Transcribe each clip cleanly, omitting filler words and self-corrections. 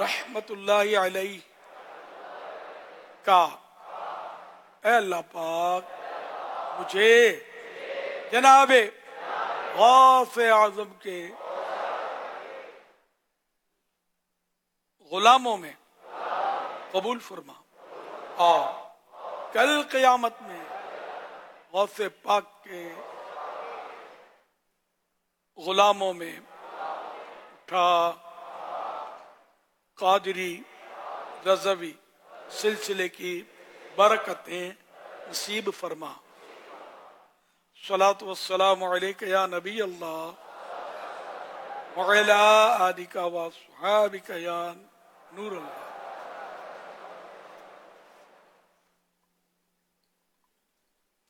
रहमत उल्लाहि अलैहि का, ऐ अल्लाह पाक मुझे जनाबे गौसे आजम के गुलामों में कबूल फरमा और कल क़यामत में गौसे पाक के गुलामों में उठा कादरी रज़वी सिलसिले की बरकतें नसीब फरमा। सलातु वस्सलामु अलैका या नबी अल्लाह व अला आलिका व अस्हाबिका या नूर अल्लाह।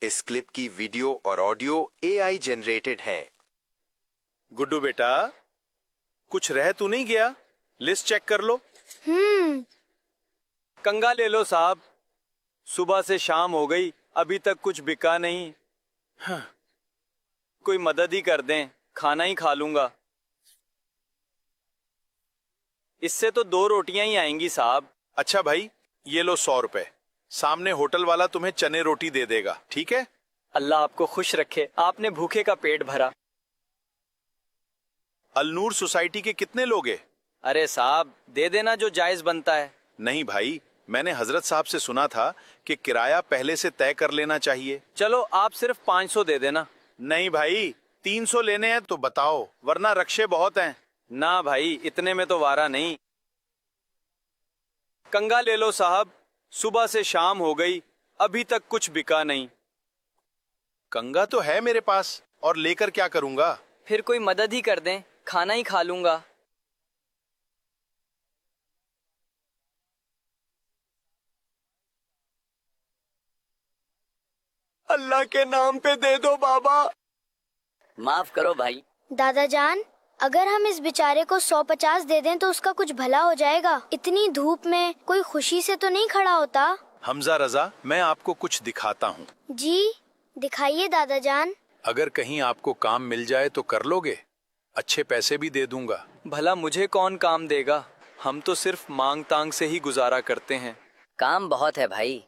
इस क्लिप की वीडियो और ऑडियो AI जनरेटेड है। गुड्डू बेटा, कुछ रह तो नहीं गया? लिस्ट चेक कर लो। कंगा ले लो साहब, सुबह से शाम हो गई, अभी तक कुछ बिका नहीं। हाँ। कोई मदद ही कर दें, खाना ही खा लूंगा। इससे तो 2 रोटियां ही आएंगी साहब। अच्छा भाई, ये लो 100 रुपए, सामने होटल वाला तुम्हें चने रोटी दे देगा, ठीक है? अल्लाह आपको खुश रखे, आपने भूखे का पेट भरा। अलनूर सोसाइटी के कितने लोग हैं? अरे साहब, दे देना जो जायज बनता है। नहीं भाई, मैंने हजरत साहब से सुना था कि किराया पहले से तय कर लेना चाहिए। चलो आप सिर्फ 500 दे देना। नहीं भाई, 300 लेने हैं तो बताओ, वरना रक्षे बहुत हैं। ना भाई, इतने में तो वारा नहीं। कंगा ले लो साहब, सुबह से शाम हो गई, अभी तक कुछ बिका नहीं। कंगा तो है मेरे पास, और लेकर क्या करूंगा? फिर कोई मदद ही कर दें, खाना ही खा लूंगा। अल्लाह के नाम पे दे दो बाबा। माफ करो भाई। दादा जान, अगर हम इस बेचारे को 150 दे दें तो उसका कुछ भला हो जाएगा। इतनी धूप में कोई खुशी से तो नहीं खड़ा होता। हमजा रजा, मैं आपको कुछ दिखाता हूँ। जी दिखाइए दादा जान। अगर कहीं आपको काम मिल जाए तो कर लोगे? अच्छे पैसे भी दे दूंगा। भला मुझे कौन काम देगा, हम तो सिर्फ मांग तांग से ही गुजारा करते हैं। काम बहुत है भाई,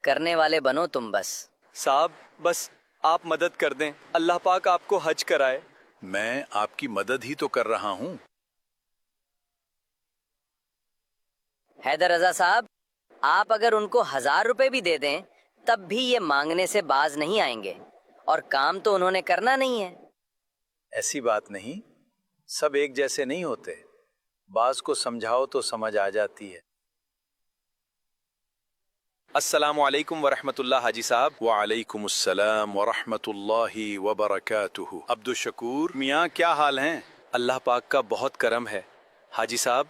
करने वाले बनो तुम बस। साहब बस आप मदद कर दें, अल्लाह पाक आपको हज कराए। मैं आपकी मदद ही तो कर रहा हूँ। हैदर रजा साहब, आप अगर उनको 1000 रुपए भी दे दें तब भी ये मांगने से बाज नहीं आएंगे, और काम तो उन्होंने करना नहीं है। ऐसी बात नहीं, सब एक जैसे नहीं होते, बाज को समझाओ तो समझ आ जाती है। अस्सलामु अलैकुम वरहमतुल्लाह हाजी साहब। वालेकुमुस्सलाम वरहमतुल्लाहि वबरकातुहू। अब्दुल शकूर मियाँ, क्या हाल हैं? अल्लाह पाक का बहुत करम है हाजी साहब।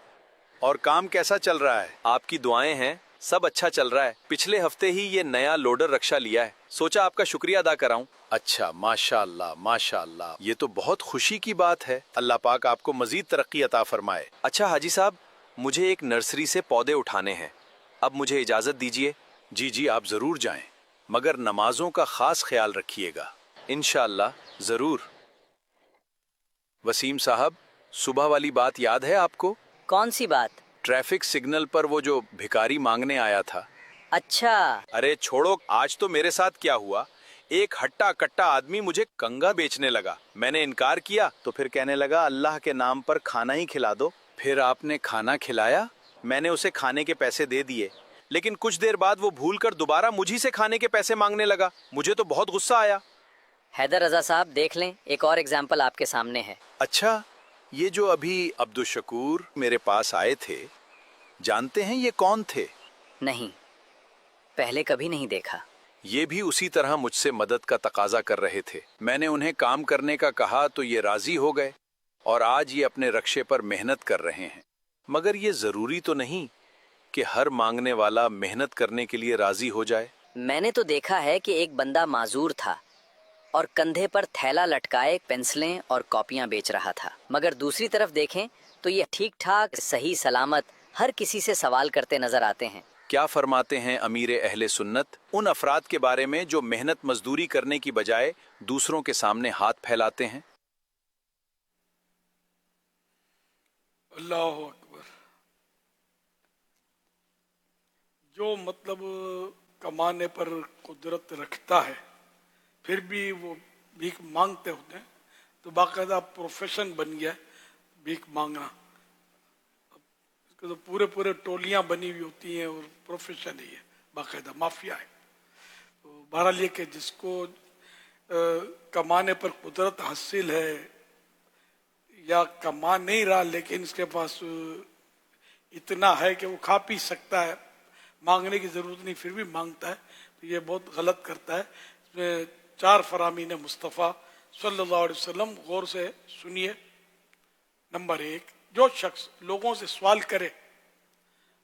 और काम कैसा चल रहा है? आपकी दुआएं हैं, सब अच्छा चल रहा है। पिछले हफ्ते ही ये नया लोडर रक्षा लिया है, सोचा आपका शुक्रिया अदा कराऊं। अच्छा, माशाअल्लाह माशाअल्लाह, ये तो बहुत खुशी की बात है। अल्लाह पाक आपको मजीद तरक्की अता फरमाए। अच्छा हाजी साहब, मुझे एक नर्सरी से पौधे उठाने हैं, अब मुझे इजाजत दीजिए। जी जी, आप जरूर जाएं, मगर नमाजों का खास ख्याल रखिएगा। इंशाअल्लाह जरूर। वसीम साहब, सुबह वाली बात याद है आपको? कौन सी बात? ट्रैफिक सिग्नल पर वो जो भिखारी मांगने आया था। अच्छा। अरे छोड़ो, आज तो मेरे साथ क्या हुआ, एक हट्टा कट्टा आदमी मुझे कंगा बेचने लगा। मैंने इनकार किया तो फिर कहने लगा अल्लाह के नाम पर खाना ही खिला दो। फिर आपने खाना खिलाया, मैंने उसे खाने के पैसे दे दिए, लेकिन कुछ देर बाद वो भूलकर दोबारा मुझी से खाने के पैसे मांगने लगा। मुझे तो बहुत गुस्सा आया। हैदर रजा साहब देख लें, एक और एग्जाम्पल आपके सामने है। अच्छा, ये जो अभी अब्दुल शकूर मेरे पास आए थे, जानते हैं ये कौन थे? नहीं, पहले कभी नहीं देखा। ये भी उसी तरह मुझसे मदद का तकाजा कर रहे थे। मैंने उन्हें काम करने का कहा तो ये राजी हो गए, और आज ये अपने रक्षे पर मेहनत कर रहे हैं। मगर ये जरूरी तो नहीं कि हर मांगने वाला मेहनत करने के लिए राजी हो जाए। मैंने तो देखा है कि एक बंदा माजूर था और कंधे पर थैला लटकाए पेंसिलें और कॉपियां बेच रहा था, मगर दूसरी तरफ देखें तो ये ठीक ठाक सही सलामत हर किसी से सवाल करते नजर आते हैं। क्या फरमाते हैं अमीर अहले सुन्नत उन अफराद के बारे में जो मेहनत मजदूरी करने की बजाय दूसरों के सामने हाथ फैलाते हैं? अल्लाह अकबर। जो मतलब कमाने पर कुदरत रखता है फिर भी वो भीख मांगते होते हैं, तो बाकायदा प्रोफेशन बन गया है भीख मांगना। इसके तो पूरे पूरे टोलियां बनी हुई होती हैं और प्रोफेशन ही है, बाकायदा माफिया है। तो बहरहाल ये कि जिसको कमाने पर कुदरत हासिल है या कमा नहीं रहा लेकिन इसके पास इतना है कि वो खा पी सकता है, मांगने की जरूरत नहीं फिर भी मांगता है, तो ये बहुत गलत करता है। इसमें 4 फरामीन मुस्तफ़ा सल्लल्लाहु अलैहि वसल्लम, गौर से सुनिए। नंबर 1, जो शख्स लोगों से सवाल करे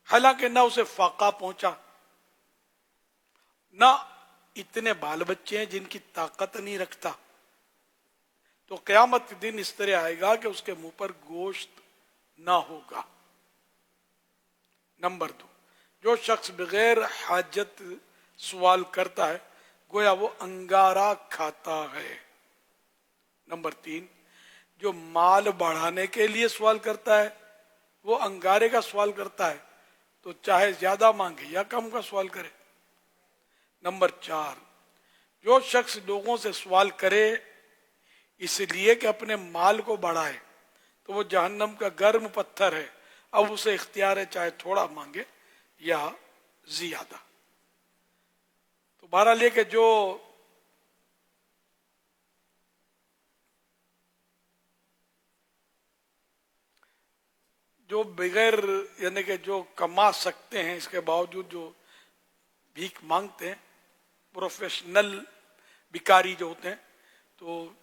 हालांकि ना उसे फाका पहुंचा, ना इतने बाल बच्चे हैं जिनकी ताकत नहीं रखता, तो क़यामत के दिन इस तरह आएगा कि उसके मुंह पर गोश्त ना होगा। नंबर 2, जो शख्स बगैर हाजत सवाल करता है गोया वो अंगारा खाता है। नंबर 3, जो माल बढ़ाने के लिए सवाल करता है वो अंगारे का सवाल करता है, तो चाहे ज्यादा मांगे या कम का सवाल करे। नंबर 4, जो शख्स लोगों से सवाल करे इसलिए कि अपने माल को बढ़ाए, तो वो जहन्नम का गर्म पत्थर है, अब उसे इख्तियार है चाहे थोड़ा मांगे या ज्यादा। तो बहरहाल ये कि जो बगैर यानी कि जो कमा सकते हैं इसके बावजूद जो भीख मांगते हैं, प्रोफेशनल भिखारी जो होते हैं, तो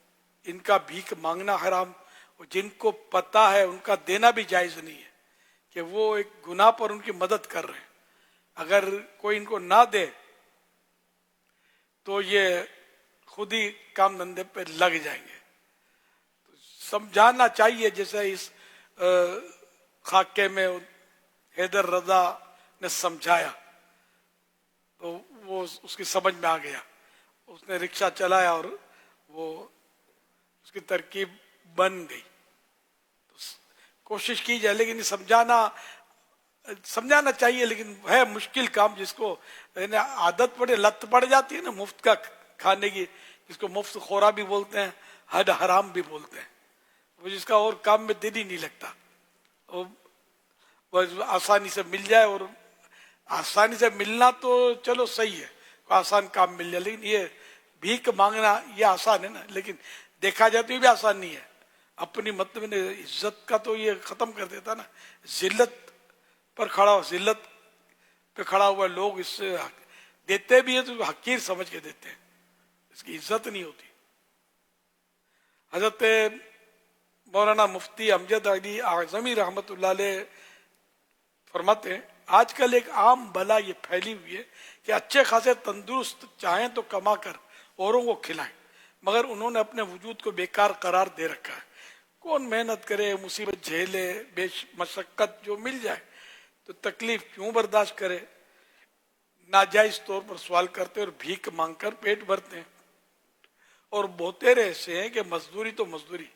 इनका भीख मांगना हराम, और जिनको पता है उनका देना भी जायज नहीं है कि वो एक गुनाह पर उनकी मदद कर रहे हैं। अगर कोई इनको ना दे तो ये खुद ही काम धंधे पे लग जाएंगे। तो समझाना चाहिए, जैसे इस खाके में हैदर रजा ने समझाया तो वो उसकी समझ में आ गया, उसने रिक्शा चलाया और वो उसकी तरकीब बन गई। तो कोशिश की जाए, लेकिन समझाना चाहिए, लेकिन है मुश्किल काम, जिसको आदत पड़े, लत पड़ जाती है ना मुफ्त का खाने की, जिसको मुफ्त खोरा भी बोलते हैं, हद हराम भी बोलते हैं, वो जिसका और काम में दिल ही नहीं लगता, वो आसानी से मिल जाए, और आसानी से मिलना तो चलो सही है, आसान काम मिल जाए, लेकिन ये भीख मांगना ये आसान है ना, लेकिन देखा जाए तो ये भी आसान नहीं है। अपनी मतलब इज्जत का तो ये खत्म कर देता ना, जिल्लत पर जिल्लत पे खड़ा हुआ लोग इससे देते भी है तो हकीर समझ के देते हैं, इसकी इज्जत नहीं होती। हजरत मौलाना मुफ्ती अमजद अली आज़मी रहमतुल्लाह अलैह फरमाते हैं, आजकल एक आम बला ये फैली हुई है कि अच्छे खासे तंदुरुस्त चाहें तो कमा कर औरों को खिलाएं, मगर उन्होंने अपने वजूद को बेकार करार दे रखा है। कौन मेहनत करे, मुसीबत झेले, मशक्कत जो मिल जाए तो तकलीफ क्यों बर्दाश्त करे, नाजायज तौर पर सवाल करते और भीख मांगकर पेट भरते हैं। और बहुतेरे ऐसे हैं कि मजदूरी तो मजदूरी,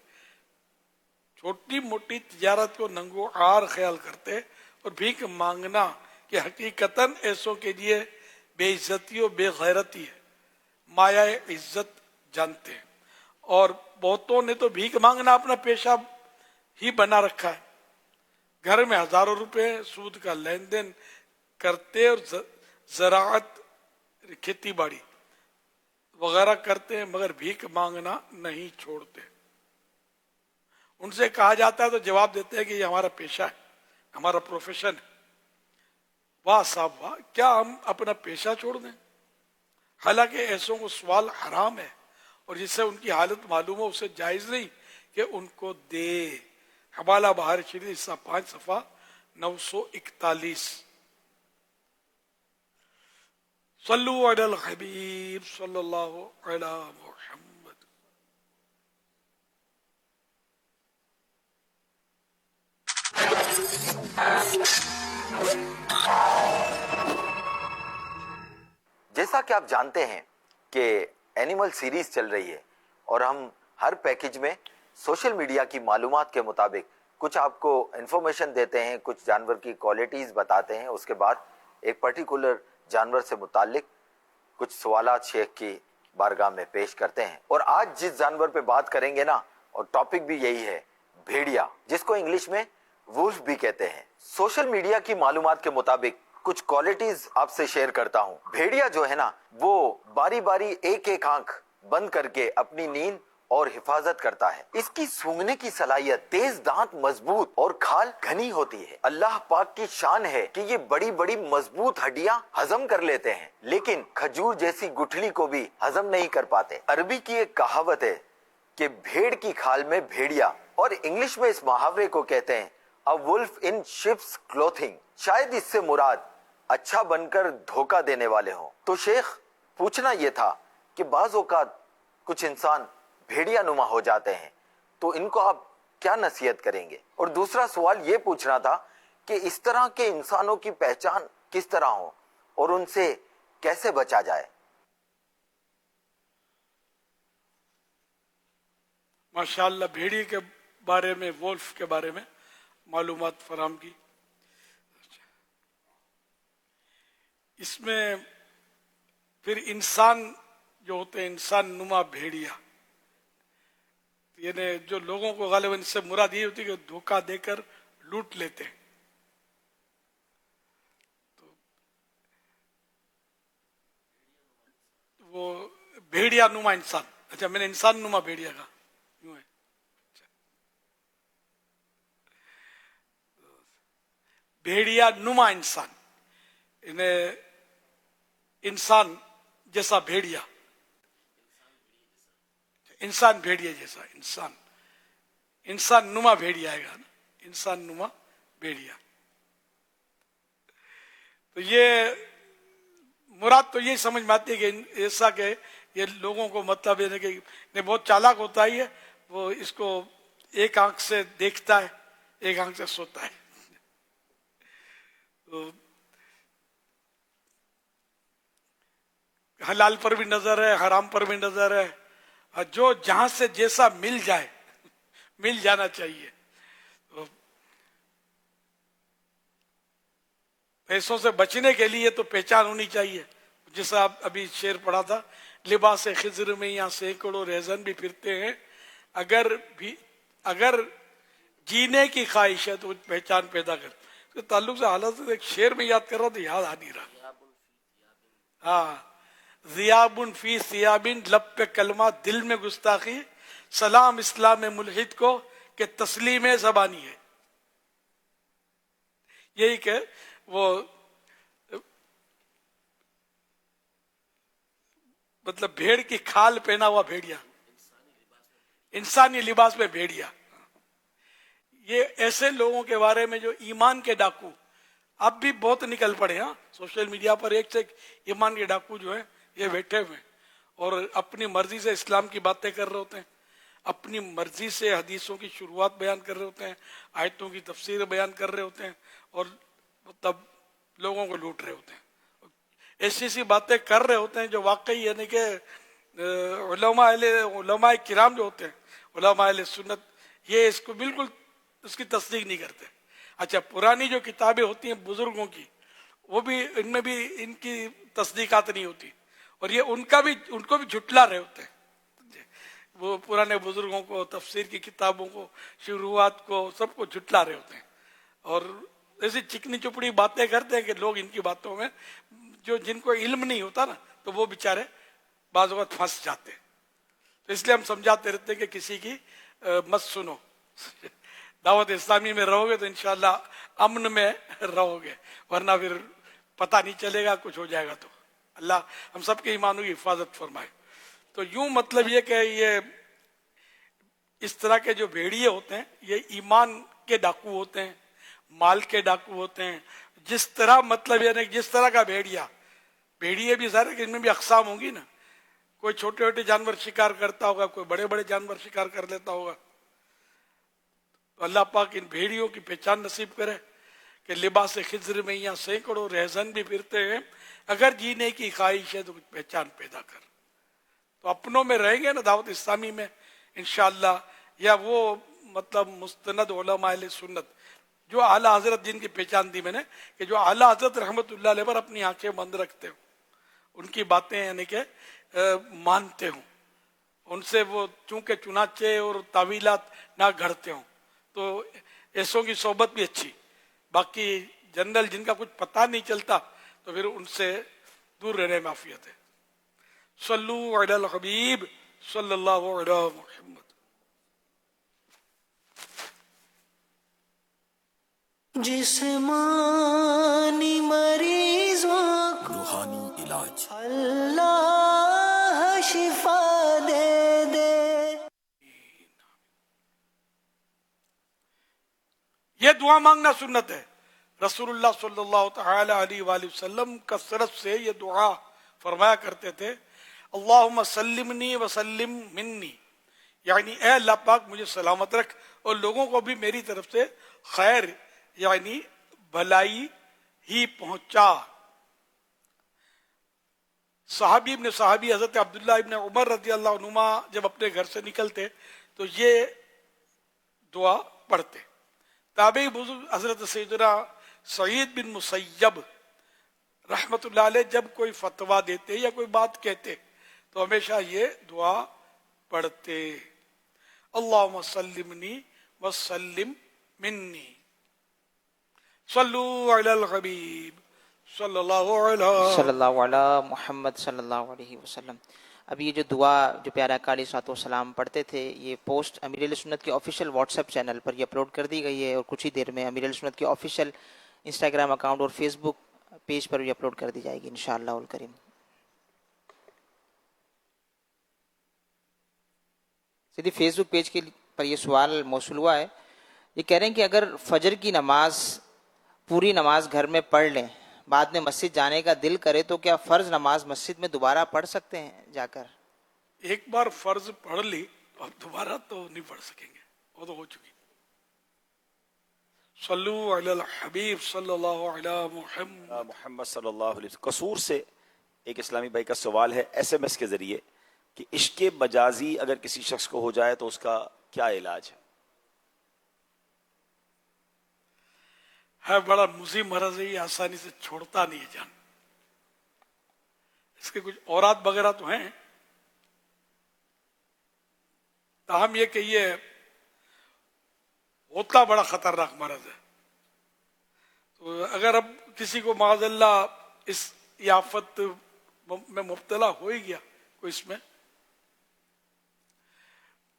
छोटी मोटी तिजारत को नंगो आर ख्याल करते और भीख मांगना कि हकीकतन ऐसों के लिए बेइज्जती और बेगैरती है, माया इज्जत जानते हैं। और बहुतों ने तो भीख मांगना अपना पेशा ही बना रखा है, घर में हजारों रुपए सूद का लेन देन करते और ज़राअत खेती बाड़ी वगैरह करते हैं, मगर भीख मांगना नहीं छोड़ते। उनसे कहा जाता है तो जवाब देते हैं कि ये हमारा पेशा है, हमारा प्रोफेशन है। वाह साहब वाह, क्या हम अपना पेशा छोड़ दें? हालांकि ऐसों को सवाल हराम है, और जिससे उनकी हालत मालूम हो उसे जायज नहीं कि उनको दे। हवाला बहार शरीफ हिस्सा 5 सफ़ा 941। सल्लु अलल हबीब सल्लल्लाहु अलैहि मुहम्मद। जैसा कि आप जानते हैं कि एनिमल सीरीज चल रही है और हम हर पैकेज में सोशल मीडिया की मालूमात के मुताबिक कुछ आपको इन्फॉर्मेशन देते हैं, कुछ जानवर की क्वालिटीज बताते हैं, उसके बाद एक पर्टिकुलर जानवर से मुताल्लिक कुछ सवालात शेख की बारगाह में पेश करते हैं। और आज जिस जानवर पे बात करेंगे ना, और टॉपिक भी यही है, भेड़िया, जिसको इंग्लिश में वुल्फ भी कहते हैं। सोशल मीडिया की मालूमात के मुताबिक कुछ क्वालिटीज आपसे शेयर करता हूँ। भेड़िया जो है ना, वो बारी बारी एक एक आंख बंद करके अपनी नींद और हिफाजत करता है। इसकी सूंघने की सलाहियत, तेज दांत, मजबूत और खाल घनी होती है। अल्लाह पाक की शान है कि ये बड़ी बड़ी मजबूत हड्डियां हजम कर लेते हैं, लेकिन खजूर जैसी गुठली को भी हजम नहीं कर पाते। अरबी की एक कहावत है कि भेड़ की खाल में भेड़िया, और इंग्लिश में इस मुहावरे को कहते हैं a wolf in sheep's clothing. शायद इससे मुराद अच्छा बनकर धोखा देने वाले हों। तो शेख, पूछना यह था कि बाज़ औक़ात कुछ इंसान भेड़िया नुमा हो जाते हैं, तो इनको आप क्या नसीहत करेंगे? और दूसरा सवाल ये पूछना था कि इस तरह के इंसानों की पहचान किस तरह हो और उनसे कैसे बचा जाए? माशाअल्लाह, भेड़िए के बारे में, वोल्फ के बारे में मालूमात फराम की। इसमें फिर इंसान जो होते हैं, इंसान नुमा भेड़िया, यानी जो लोगों को गालिबन इससे मुराद ये होती है कि धोखा देकर लूट लेते हैं। तो वो भेड़िया नुमा इंसान, अच्छा मैंने इंसान नुमा भेड़िया कहा, यूं है। भेड़िया नुमा इंसान, इन्हें इंसान जैसा भेड़िया, इंसान भेड़िया जैसा, इंसान नुमा भेड़िया आएगा ना, इंसान नुमा भेड़िया। तो ये मुराद तो ये समझ में आती है कि ऐसा के ये लोगों को मतलब है कि बहुत चालाक होता ही है, वो इसको एक आंख से देखता है, एक आंख से सोता है। तो हलाल पर भी नजर है, हराम पर भी नजर है, और जो जहां से जैसा मिल जाए, मिल जाना चाहिए। तो पैसों से बचने के लिए तो पहचान होनी चाहिए। जैसा आप अभी शेर पढ़ा था, लिबास खिज्र में यहाँ सैकड़ों रेजन भी फिरते हैं, अगर जीने की ख्वाहिश है तो पहचान पैदा कर। तो ताल्लुक से हालत से एक शेर में याद कर रहा तो याद आ नहीं रहा। हाँ, ज़ियाबुन फी सियाबिन, लब पे कलमा, दिल में गुस्ताखी, सलाम इस्लाम में मुल्हिद को कि तस्लीम ज़बानी है। यही कि वो मतलब भेड़ की खाल पहना हुआ भेड़िया, इंसानी लिबास में भेड़िया। ये ऐसे लोगों के बारे में जो ईमान के डाकू अब भी बहुत निकल पड़े। हाँ, सोशल मीडिया पर एक से एक ईमान के डाकू जो है ये बैठे हुए हैं और अपनी मर्जी से इस्लाम की बातें कर रहे होते हैं, अपनी मर्जी से हदीसों की शुरुआत बयान कर रहे होते हैं, आयतों की तफसीर बयान कर रहे होते हैं, और तब लोगों को लूट रहे होते हैं। ऐसी ऐसी बातें कर रहे होते हैं जो वाकई यानी कि उलमा किराम जो होते हैं, उलमा अहले सुन्नत, ये इसको बिल्कुल उसकी तस्दीक नहीं करते। अच्छा, पुरानी जो किताबें होती हैं बुजुर्गों की, वो भी, इनमें भी इनकी तस्दीकात नहीं होती, और ये उनको भी झुटला रहे होते हैं। वो पुराने बुजुर्गों को, तफसीर की किताबों को, शुरुआत को, सबको झुटला रहे होते हैं, और ऐसी चिकनी चुपड़ी बातें करते हैं कि लोग इनकी बातों में, जो जिनको इल्म नहीं होता ना, तो वो बेचारे बाज़ वक़्त फंस जाते हैं। तो इसलिए हम समझाते रहते हैं कि किसी की मत सुनो। दावत इस्लामी में रहोगे तो इंशाअल्लाह अमन में रहोगे, वरना फिर पता नहीं चलेगा, कुछ हो जाएगा। तो अल्लाह हम सबके ईमानों की हिफाजत फरमाए। तो यूं मतलब ये कि ये इस तरह के जो भेड़िए होते हैं, ये ईमान के डाकू होते हैं, माल के डाकू होते हैं। जिस तरह मतलब यानी जिस तरह का भेड़िए भी सारे, इनमें भी अकसाम होंगी ना, कोई छोटे छोटे जानवर शिकार करता होगा, कोई बड़े बड़े जानवर शिकार कर लेता होगा। तो अल्लाह पाक इन भेड़ियों की पहचान नसीब करे कि लिबास खिज्र में यहाँ सैकड़ों रहजन भी फिरते हैं, अगर जीने की ख्वाहिश है तो कुछ पहचान पैदा कर। तो अपनों में रहेंगे ना दावत इस्लामी में इंशाअल्लाह, या वो मतलब मुस्तनद उलमा अहले सुन्नत جو आला हजरत जिनकी पहचान दी मैंने कि जो आला हजरत रहमतुल्लाह अलैह पर अपनी आंखें बंद रखते हो, उनकी बातें यानी कि मानते हो, उनसे वो चूंकि चुनाचे और तावीलात ना घड़ते हो, तो ऐसों की सोबत भी अच्छी। बाकी जनरल जिनका कुछ पता नहीं चलता तो फिर उनसे दूर रहने में आफियत है। सल्लू अलल हबीब सल्लल्लाहु अलैहि मुहम्मद। जिस्मानी मरीजों को रूहानी इलाज अल्लाह शिफा दे दे। ये दुआ मांगना सुन्नत है। रसूलुल्लाह सल्लल्लाहु तआला अलैहि वसल्लम कसरत से ये दुआ फरमाया करते थे, अल्लाहुम्मा सल्लिमनी व सल्लिम मिन्नी, यानी ऐ अल्लाह पाक मुझे सलामत रख और लोगों को भी मेरी तरफ से खैर यानी भलाई ही पहुंचा। सहाबी इब्न सहाबी हजरत अब्दुल्लाह इब्न उमर रजी अल्लाह अनुमा जब अपने घर से निकलते तो ये दुआ पढ़ते। ताबी बुजुर्ग हजरत सैयदना सईद बिन मुसैयब रहमतुल्लाह अलैह जब कोई फतवा देते या कोई बात कहते तो हमेशा ये दुआ पढ़ते, अल्लाहुम्मा सल्लिमनी व सल्लिम मिन्नी सल्लू अलल हबीब सल्लल्लाहु सल्लल्लाहु मुहम्मद सल्लल्लाहु अलैहि वसल्लम। अभी ये जो दुआ जो प्यारा काली सलाम पढ़ते थे, ये पोस्ट अमीर सुन्नत के ऑफिशियल व्हाट्सएप चैनल पर ये अपलोड कर दी गई है और कुछ ही देर में अमीर सुन्नत के ऑफिशियल इंस्टाग्राम अकाउंट और फेसबुक पेज पर भी अपलोड कर दी जाएगी इंशाअल्लाह उल करीम। सीधी फेसबुक पेज के पर ये सवाल मौसूल हुआ है, ये कह रहे हैं कि अगर फजर की नमाज पूरी नमाज घर में पढ़ लें, बाद में मस्जिद जाने का दिल करे तो क्या फर्ज नमाज मस्जिद में दोबारा पढ़ सकते हैं जाकर? एक बार फर्ज पढ़ ली तो अब दोबारा तो नहीं पढ़ सकेंगे, वो तो हो चुकी। सल्लू अलल हबीब सल्लल्लाहु अलैहि मुहम्मद मोहम्मद सल्लल्लाहु अलैहि वसल्लम। कसूर से एक इस्लामी भाई का सवाल है SMS के जरिए कि इश्क मजाजी अगर किसी शख्स को हो जाए तो उसका क्या इलाज है? बड़ा मुझे मरज है, ये आसानी से छोड़ता नहीं है जान। इसके कुछ औरात वगैरह तो हैं, ताहम ये कि ये होता बड़ा खतरनाक मरज है। तो अगर अब किसी को माज़अल्लाह इस आफत में मुब्तला हो ही गया कोई इसमें,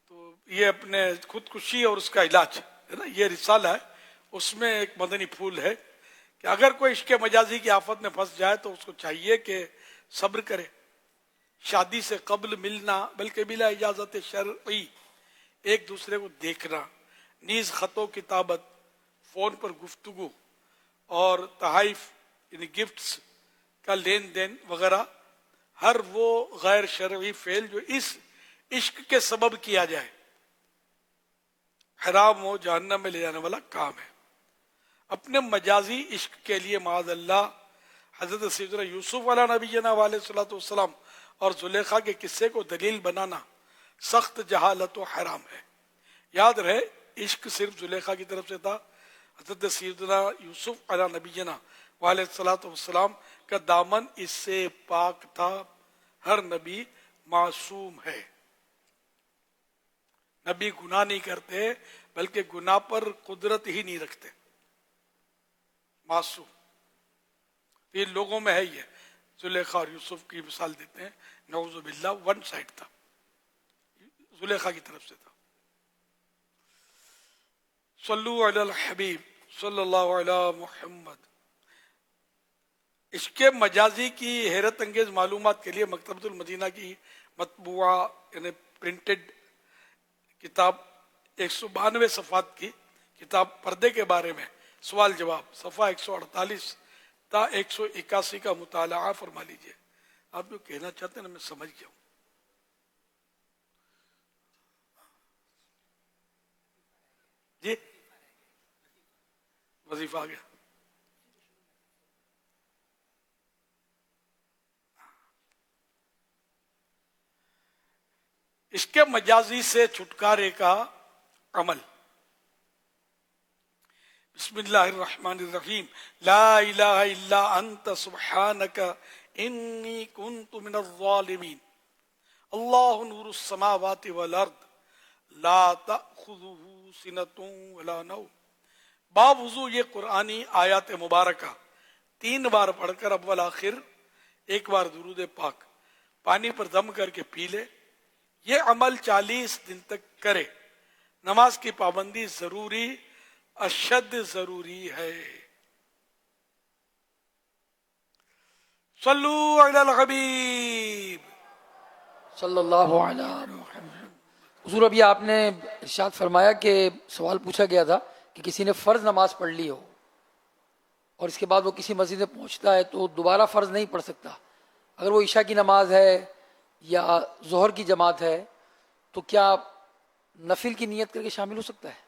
तो ये अपने खुदकुशी और उसका इलाज है ना, ये रिसाला है, उसमें एक मदनी फूल है कि अगर कोई इश्क मजाजी की आफत में फंस जाए तो उसको चाहिए कि सब्र करे। शादी से कब्ल मिलना बल्कि बिला इजाजत शरई एक दूसरे को देखना, नीज खतों किताबत, फोन पर गुफ्तगू और तहाइफ यानी गिफ्ट्स का लेन देन वगैरह, हर वो गैर शरई फेल जो इस इश्क के सबब किया जाए हराम हो जहन्नम में ले जाने वाला काम है। अपने मजाजी इश्क के लिए माज़अल्लाह हजरत सैयदना यूसुफ अला नबीना वालेसलाम और जुलेखा के किस्से को दलील बनाना सख्त जहालत व हराम है। याद रहे इश्क सिर्फ जुलेखा की तरफ से था, हजरत सैयदना यूसुफ अला नबीना वालेसलाम का दामन इससे पाक था। हर नबी मासूम है, नबी गुनाह नहीं करते बल्कि गुनाह पर कुदरत ही नहीं रखते, मासूम। ये लोगों में है, ये जुलेखा और यूसुफ की मिसाल देते हैं, नऊज़ु बिल्लाह वन साइड था, जुलेखा की तरफ से था। सल्लू अलल हबीब सल्लल्लाहु अलैहि मुहम्मद। इसके मजाजी की हैरत अंगेज मालूमात के लिए मकतबतुल मदीना की मतबुआ यानी प्रिंटेड किताब 192 सफ़ात की किताब पर्दे के बारे में सवाल जवाब सफ़ा 148 ता 181 का मुताला फरमा लीजिए। आप जो कहना चाहते हैं ना मैं समझ गया हूं। जी वजीफा आ गया। इसके मजाजी से छुटकारे का अमल। बिस्मिल्लाह अर्रहमान अर्रहीम ला इलाहा इल्ला अंत सुब्हानका इन्नी कुन्तु मिनज़ ज़ालिमीन अल्लाहु नूरुस समावाति वल अर्द ला तअखुज़ुहु सिनतुन वला नौम। बावजू ये कुरानी आयत मुबारका 3 बार पढ़कर अव्वल आखिर 1 बार दुरूद पाक पानी पर दम करके पी ले। ये अमल 40 दिन तक करे। नमाज की पाबंदी जरूरी अशद जरूरी है। सल्लू अलल हबीब सल्लल्लाहु अलैहि मुहम्मद। हुजूर, अभी आपने इरशाद फरमाया कि सवाल पूछा गया था कि किसी ने फ़र्ज नमाज पढ़ ली हो और इसके बाद वो किसी मस्जिद में पहुंचता है तो दोबारा फ़र्ज नहीं पढ़ सकता। अगर वो ईशा की नमाज है या ज़ोहर की जमात है तो क्या नफिल की नियत करके शामिल हो सकता है?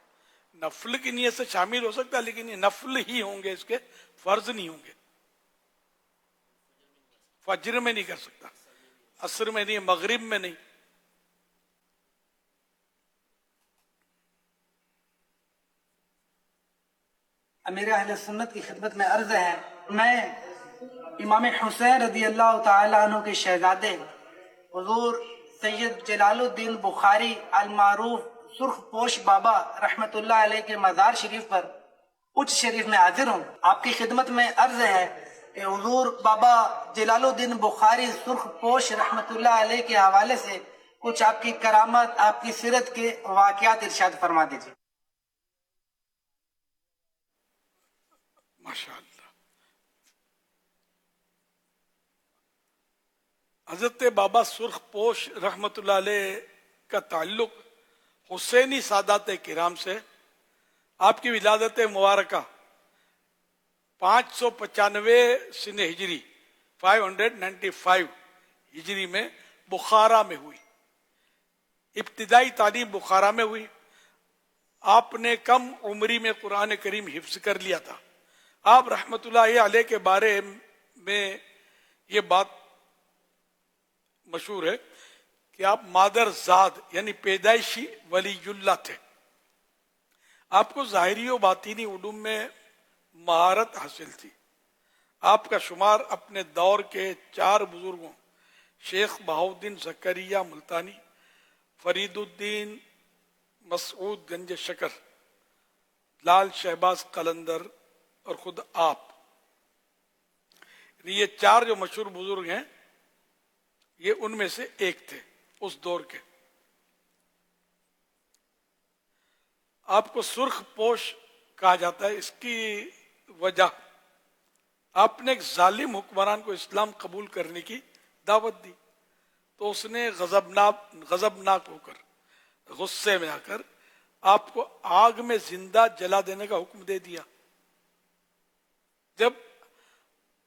नफल की नियत से शामिल हो सकता है, लेकिन ये नफल ही होंगे, इसके फर्ज नहीं होंगे। फजर में नहीं कर सकता, असर में नहीं, मगरिब में नहीं। अमीर अहले सुन्नत की खिदमत में अर्ज है, मैं इमाम हुसैन रदी अल्लाह तआला अन्हु के शहजादे हुजूर सैयद जलालुद्दीन बुखारी अल मारूफ सुर्ख पोश बाबा रहमतुल्लाह अलैह के मज़ार शरीफ पर उच्च शरीफ में हाजिर हूँ। आपकी खिदमत में अर्ज है कि हुजूर बाबा जलालुद्दीन बुखारी सुर्ख पोश रहमतुल्लाह अलैह के हवाले से कुछ आपकी करामत, आपकी सीरत के वाक़यात इरशाद फरमा दीजिए। माशाअल्लाह। हजरत बाबा सुर्ख पोश रहमतुल्लाह अलैह का ताल्लुक हुसैनी सादात किराम से, आपकी विलादत मुबारका 595 सिने हिजरी 595 हिजरी में बुखारा में हुई। इब्तिदाई तालीम बुखारा में हुई। आपने कम उम्री में कुरान करीम हिफ्ज कर लिया था। आप रहमतुल्लाह अलैह के बारे में ये बात मशहूर है कि आप मादर जाद यानी पैदाइशी वलीयुल्लाह थे। आपको ज़ाहिरी और बातीनी उलूम में महारत हासिल थी। आपका शुमार अपने दौर के 4 बुजुर्गों शेख बहाउद्दीन ज़करिया मुल्तानी, फरीदुद्दीन मसऊद गंज शकर, लाल शहबाज कलंदर और खुद आप, ये 4 जो मशहूर बुजुर्ग हैं, ये उनमें से एक थे उस दौर के। आपको सुर्ख पोश कहा जाता है। इसकी वजह, आपने एक जालिम हुक्मरान को इस्लाम कबूल करने की दावत दी तो उसने गजबनाक होकर, गुस्से में आकर आपको आग में जिंदा जला देने का हुक्म दे दिया। जब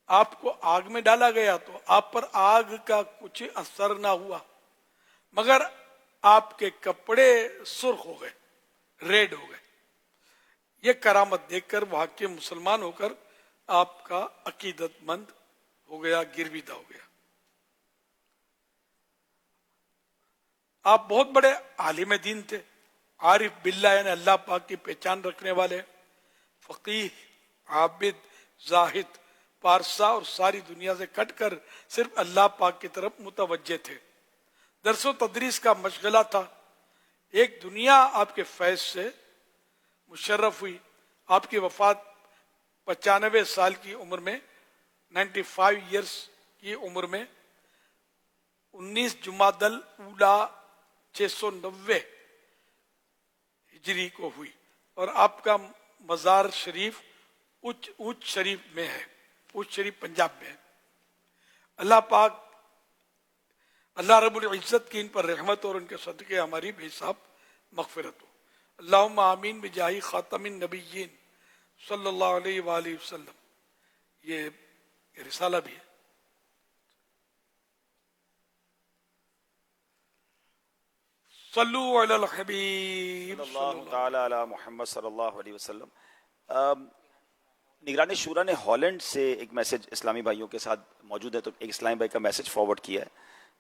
आपको आग में डाला गया तो आप पर आग का कुछ असर ना हुआ, मगर आपके कपड़े सुर्ख हो गए, रेड हो गए। ये करामत देखकर वहां के मुसलमान होकर आपका अकीदतमंद हो गया, गिरविदा हो गया। आप बहुत बड़े आलिम दीन थे, आरिफ बिल्ला यानी अल्लाह पाक की पहचान रखने वाले, फकीह, आबिद, जाहिद, पारसा और सारी दुनिया से कटकर सिर्फ अल्लाह पाक की तरफ मुतवज्जे थे। दरसो तदरीस का मशगला था। एक दुनिया आपके फैज से मुशर्रफ हुई। आपकी वफात 95 साल की उम्र में, 95 ईयर्स की उम्र में 19 जुमादल उला 690 हिजरी को हुई और आपका मज़ार शरीफ उच्च शरीफ में है, उच्च शरीफ पंजाब में है। अल्लाह पाक, अल्लाह रब्बुल इज्जत की इन पर रहमत और उनके सदक़े हमारी बेहिसाब मग़फ़िरत हो। अल्लाहुम्मा आमीन बिजाही ख़ातमिन नबिय्यीन सल्लल्लाहु अलैहि वसल्लम। ये रिसाला भी है। सल्लू अलल हबीब सल्लल्लाहु तआला अला मुहम्मद सल्लल्लाहु अलैहि वसल्लम। निगरानी शूरा ने हॉलैंड से एक मैसेज इस्लामी भाइयों के साथ मौजूद है, तो एक इस्लामी भाई का मैसेज फॉरवर्ड किया है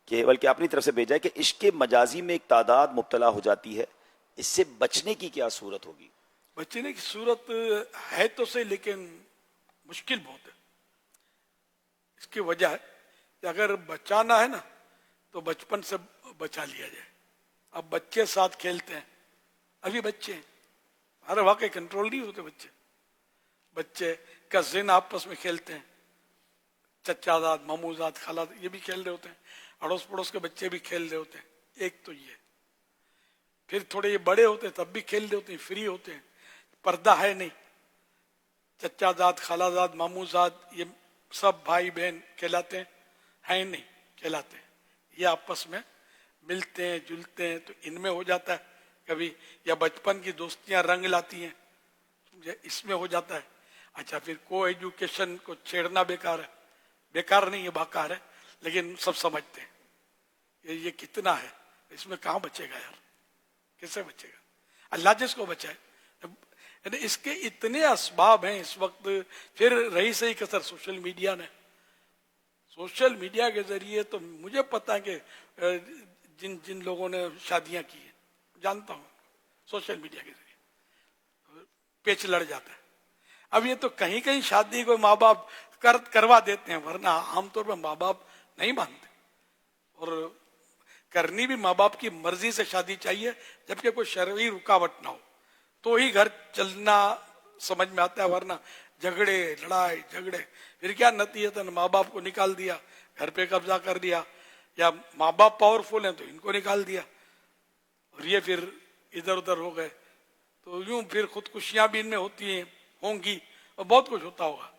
कि बल्कि अपनी तरफ से भेजा है कि इश्क मजाजी में एक तादाद मुब्तला हो जाती है, इससे बचने की क्या सूरत होगी? बचने की सूरत है तो सही, लेकिन मुश्किल बहुत है। इसकी वजह है कि अगर बचाना है ना तो बचपन से बचा लिया जाए। अब बच्चे साथ खेलते हैं, अभी बच्चे हैं, अरे वाकई कंट्रोल नहीं होते बच्चे। बच्चे कजिन आपस में खेलते हैं, चचाजाद, मामूजाद, खालाद, ये भी खेल रहे होते हैं, अड़ोस पड़ोस के बच्चे भी खेल रहे होते हैं। एक तो ये, फिर थोड़े ये बड़े होते हैं तब भी खेल रहे होते हैं, फ्री होते हैं, पर्दा है नहीं। चचाजाद, खालाजाद, मामूजाद, ये सब भाई बहन कहलाते हैं नहीं कहलाते हैं। ये आपस में मिलते हैं जुलते हैं तो इनमें हो जाता है कभी, या बचपन की दोस्तियां रंग लाती हैं, इसमें हो जाता है। अच्छा, फिर को एजुकेशन को छेड़ना बेकार है, बेकार नहीं है, बाकार है, लेकिन सब समझते हैं ये कितना है, इसमें कहाँ बचेगा यार, कैसे बचेगा? अल्लाह जिसको बचाए। इसके इतने असबाब हैं इस वक्त। फिर रही सही कसर सोशल मीडिया ने, सोशल मीडिया के जरिए तो मुझे पता है कि जिन जिन लोगों ने शादियां की है, जानता हूं, सोशल मीडिया के जरिए पेच लड़ जाता है। अब ये तो कहीं कहीं शादी कोई माँ बाप करवा देते हैं, वरना आमतौर पर माँ बाप नहीं मानते। और करनी भी माँ बाप की मर्जी से शादी चाहिए, जबकि कोई शरई रुकावट ना हो तो ही घर चलना समझ में आता है, वरना झगड़े लड़ाई झगड़े, फिर क्या नतीजा, माँ बाप को निकाल दिया, घर पे कब्जा कर दिया, या माँ बाप पावरफुल हैं तो इनको निकाल दिया, और ये फिर इधर उधर हो गए। तो यूं फिर खुदकुशियां भी इनमें होती हैं, होंगी, और बहुत कुछ होता होगा।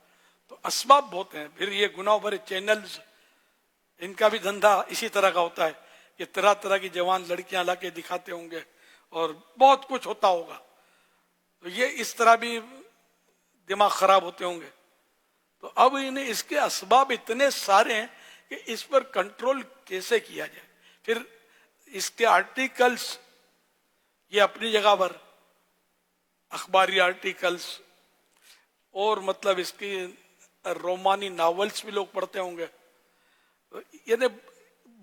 तो असबाब बहुत हैं। फिर ये गुनाह भरे चैनल्स, इनका भी धंधा इसी तरह का होता है कि तरह तरह की जवान लड़कियां लाके दिखाते होंगे और बहुत कुछ होता होगा। तो ये इस तरह भी दिमाग खराब होते होंगे। तो अब इन्हें इसके असबाब इतने सारे हैं कि इस पर कंट्रोल कैसे किया जाए। फिर इसके आर्टिकल्स ये अपनी जगह पर, अखबारी आर्टिकल्स, और मतलब इसकी रोमानी नॉवेल्स भी लोग पढ़ते होंगे। तो यानी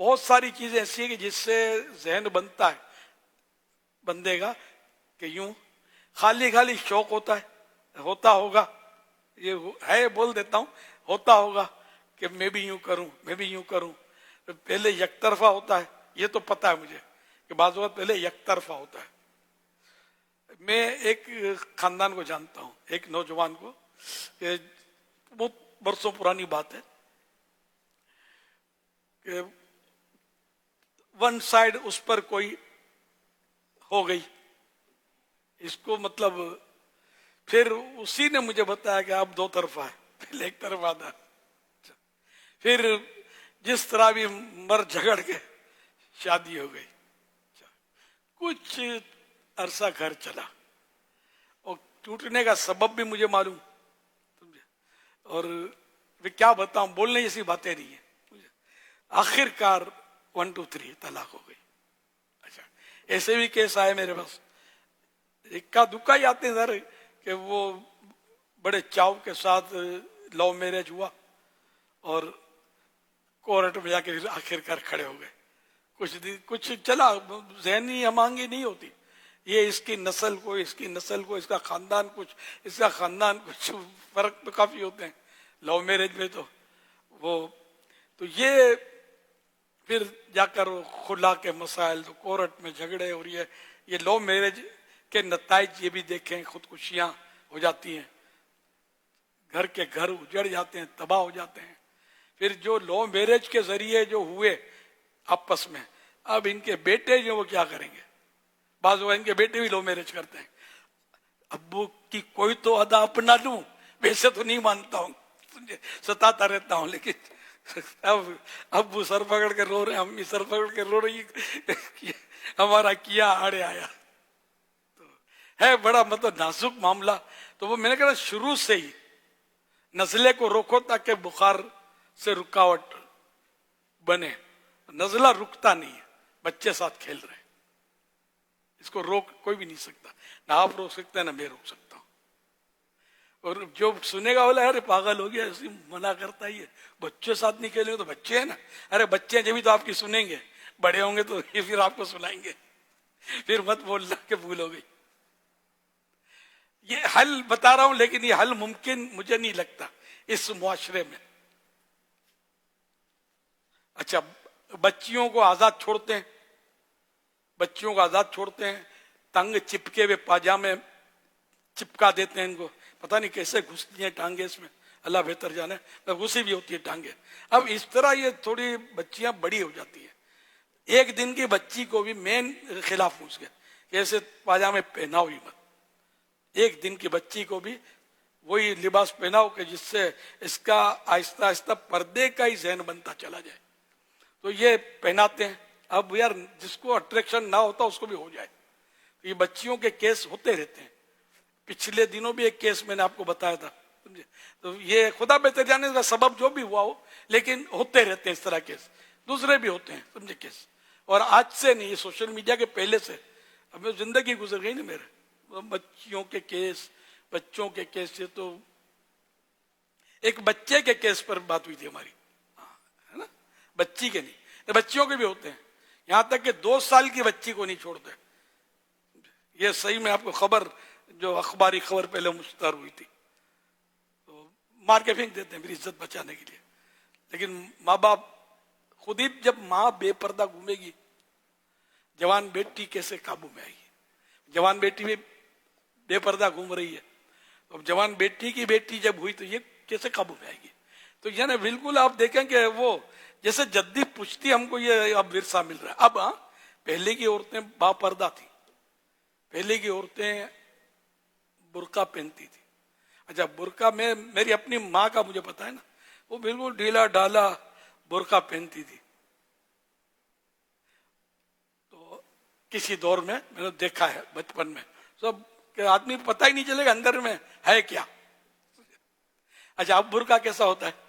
बहुत सारी चीजें ऐसी है कि जिससे जहन बनता है बंदे का कि यूं खाली खाली शौक होता है, होता होगा, ये है बोल देता हूं, होता होगा कि मैं भी यूं करूं, मैं भी यूं करूं। तो पहले यकतरफा होता है, ये तो पता है मुझे कि बाज़ वक़्त पहले यकतरफा होता है। मैं एक खानदान को जानता हूं, एक नौजवान को, बहुत बरसों पुरानी बात है कि वन साइड उस पर कोई हो गई, इसको मतलब फिर उसी ने मुझे बताया कि अब दो तरफा है, पहले एक तरफा था। फिर जिस तरह भी मर झगड़ के शादी हो गई, कुछ अरसा घर चला, और टूटने का सबब भी मुझे मालूम, और वे क्या बताऊं, बोलने जैसी बातें नहीं है। आखिरकार 1 2 3 तलाक हो गई। अच्छा, ऐसे भी केस आए मेरे पास, इक्का दुक्का ही आते हैं सर, कि वो बड़े चाव के साथ लव मैरिज हुआ और कोर्ट में जाके फिर आखिरकार खड़े हो गए। कुछ चला, जहनी अमांगी नहीं होती, ये इसकी नस्ल को, इसकी नस्ल को, इसका खानदान कुछ, इसका खानदान कुछ, फर्क तो काफी होते हैं लव मैरिज में। तो ये फिर जाकर खुला के मसाइल, तो कोर्ट में झगड़े, और ये लव मैरिज के नताइज ये भी देखें, खुदकुशियां हो जाती हैं, घर के घर उजड़ जाते हैं, तबाह हो जाते हैं। फिर जो लव मैरिज के जरिए जो हुए आपस में, अब इनके बेटे जो वो क्या करेंगे, बाज़ इनके बेटे भी लव मैरिज करते हैं। अब्बू की कोई तो अदा अपना लूं, वैसे तो नहीं मानता हूं, सताता रहता हूं, लेकिन अब अब्बू सर पकड़ के रो रहे हैं, अम्मी सर पकड़ के रो रही है, हमारा किया आड़े आया। है बड़ा मतलब नाजुक मामला। तो वो मैंने कहा शुरू से ही नजले को रोको ताकि बुखार से रुकावट बने। नजला रुकता नहीं है, बच्चे साथ खेल रहे हैं, इसको रोक कोई भी नहीं सकता, ना आप रोक सकते ना मैं रोक सकता हूं। और जो सुनेगा बोला अरे पागल हो गया, ऐसे मना करता ही है, बच्चे साथ नहीं खेलेंगे तो बच्चे हैं ना, अरे बच्चे जब भी तो आपकी सुनेंगे, बड़े होंगे तो ये फिर आपको सुनाएंगे, फिर मत बोलना कि भूल हो गई। یہ حل بتا رہا ہوں، لیکن یہ حل ممکن مجھے نہیں لگتا اس معاشرے میں. اچھا، بچیوں کو آزاد چھوڑتے ہیں، بچیوں کو آزاد چھوڑتے ہیں، تنگ چپکے ہوئے پاجامے چپکا دیتے ہیں ان کو، پتہ نہیں کیسے گھستی ہیں ٹانگیں اس میں، اللہ بہتر جانے، گھسی بھی ہوتی ہے ٹانگیں. اب اس طرح یہ تھوڑی بچیاں بڑی ہو جاتی ہیں. ایک دن کی بچی کو بھی مین خلاف ہوں اس کے کہ ایسے پاجامے پہناؤ ہی مت. ایک دن کی بچی کو بھی وہی لباس پہناؤ کہ جس سے اس کا آہستہ آہستہ پردے کا ہی ذہن بنتا چلا جائے. تو یہ پہناتے ہیں. اب یار جس کو اٹریکشن نہ ہوتا اس کو بھی ہو جائے. یہ بچیوں کے کیس ہوتے رہتے ہیں. پچھلے دنوں بھی ایک کیس میں نے آپ کو بتایا تھا، سمجھے؟ تو یہ خدا بہتر جانے کا سبب جو بھی ہوا ہو، لیکن ہوتے رہتے ہیں اس طرح کیس. دوسرے بھی ہوتے ہیں، سمجھے، کیس. اور آج سے نہیں، یہ سوشل میڈیا کے پہلے سے اب زندگی گزر گئی نا میرے. بچیوں کے کیس، بچوں کے کیس سے تو ایک بچے کے کیس پر بات ہوئی تھی ہماری، ہے نا، بچی کے نہیں، بچیوں کے بھی ہوتے ہیں. یہاں تک کہ 2 سال کی بچی کو نہیں چھوڑتے. یہ صحیح میں آپ کو خبر، جو اخباری خبر پہلے مشتہر ہوئی تھی، تو مار کے پھینک دیتے ہیں پھر عزت بچانے کے لیے. لیکن ماں باپ خود ہی، جب ماں بے پردہ گھومے گی، جوان بیٹی کیسے قابو میں آئے گی؟ جوان بیٹی بھی بے پردہ گھوم رہی ہے، اب جوان بیٹی کی بیٹی جب ہوئی تو یہ کیسے قابو میں آئے گی؟ تو یعنی بالکل آپ دیکھیں کہ وہ جیسے جدی پشتی ہم کو یہ اب ورثہ مل رہا ہے. اب ہاں، پہلے کی عورتیں با پردہ تھیں، پہلے کی عورتیں برقع پہنتی تھی. اچھا، برقع میں میری اپنی ماں کا مجھے پتا ہے نا، وہ بالکل ڈھیلا ڈالا برقع پہنتی تھی. تو کسی دور میں نے دیکھا ہے بچپن میں سب کہ آدمی پتہ ہی نہیں چلے گا اندر میں ہے کیا. اچھا، اب برقع کیسا ہوتا ہے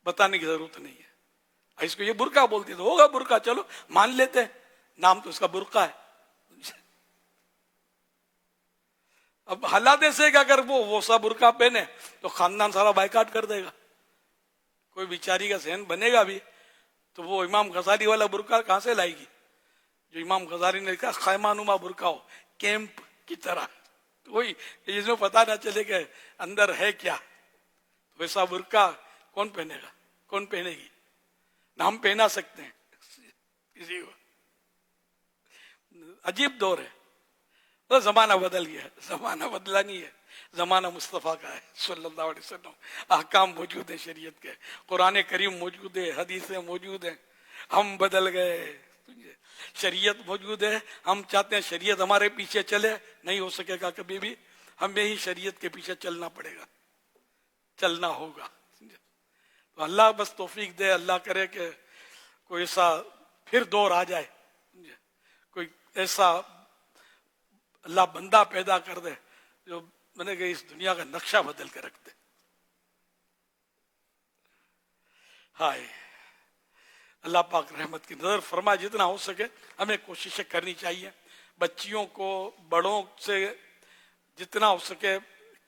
بتانے کی ضرورت نہیں ہے. اس کو یہ برقع بولتی تو ہوگا برقع، چلو مان لیتے ہیں، نام تو اس کا برقع ہے. اب حالات ایسے کہ اگر وہ سا برقع پہنے تو خاندان سارا بائیکاٹ کر دے گا. کوئی بیچاری کا ذہن بنے گا بھی تو وہ امام غزالی والا برقع کہاں سے لائے گی جو امام غزالی نے کہا خیمہ نما برقع ہو، کیمپ کی طرح. وہی جس میں پتہ نہ چلے کہ اندر ہے کیا. ویسا برقع کون پہنے گا، کون پہنے گی؟ نہ ہم پہنا سکتے ہیں کسی کو. عجیب دور ہے. تو زمانہ بدل گیا ہے، زمانہ بدلا نہیں ہے، زمانہ مصطفیٰ کا ہے صلی اللہ علیہ وسلم. احکام موجود ہیں شریعت کے، قرآن کریم موجود ہے، حدیثیں موجود ہیں. ہم بدل گئے، شریعت موجود ہے. ہم چاہتے ہیں شریعت ہمارے پیچھے چلے، نہیں ہو سکے گا کبھی بھی. ہمیں ہی شریعت کے پیچھے چلنا پڑے گا، چلنا ہوگا. تو اللہ بس توفیق دے. اللہ کرے کہ کوئی ایسا پھر دور آ جائے، کوئی ایسا اللہ بندہ پیدا کر دے جو میں کہ اس دنیا کا نقشہ بدل کے رکھ دے. ہائے اللہ پاک رحمت کی نظر فرمائے. جتنا ہو سکے ہمیں کوششیں کرنی چاہیے. بچیوں کو بڑوں سے جتنا ہو سکے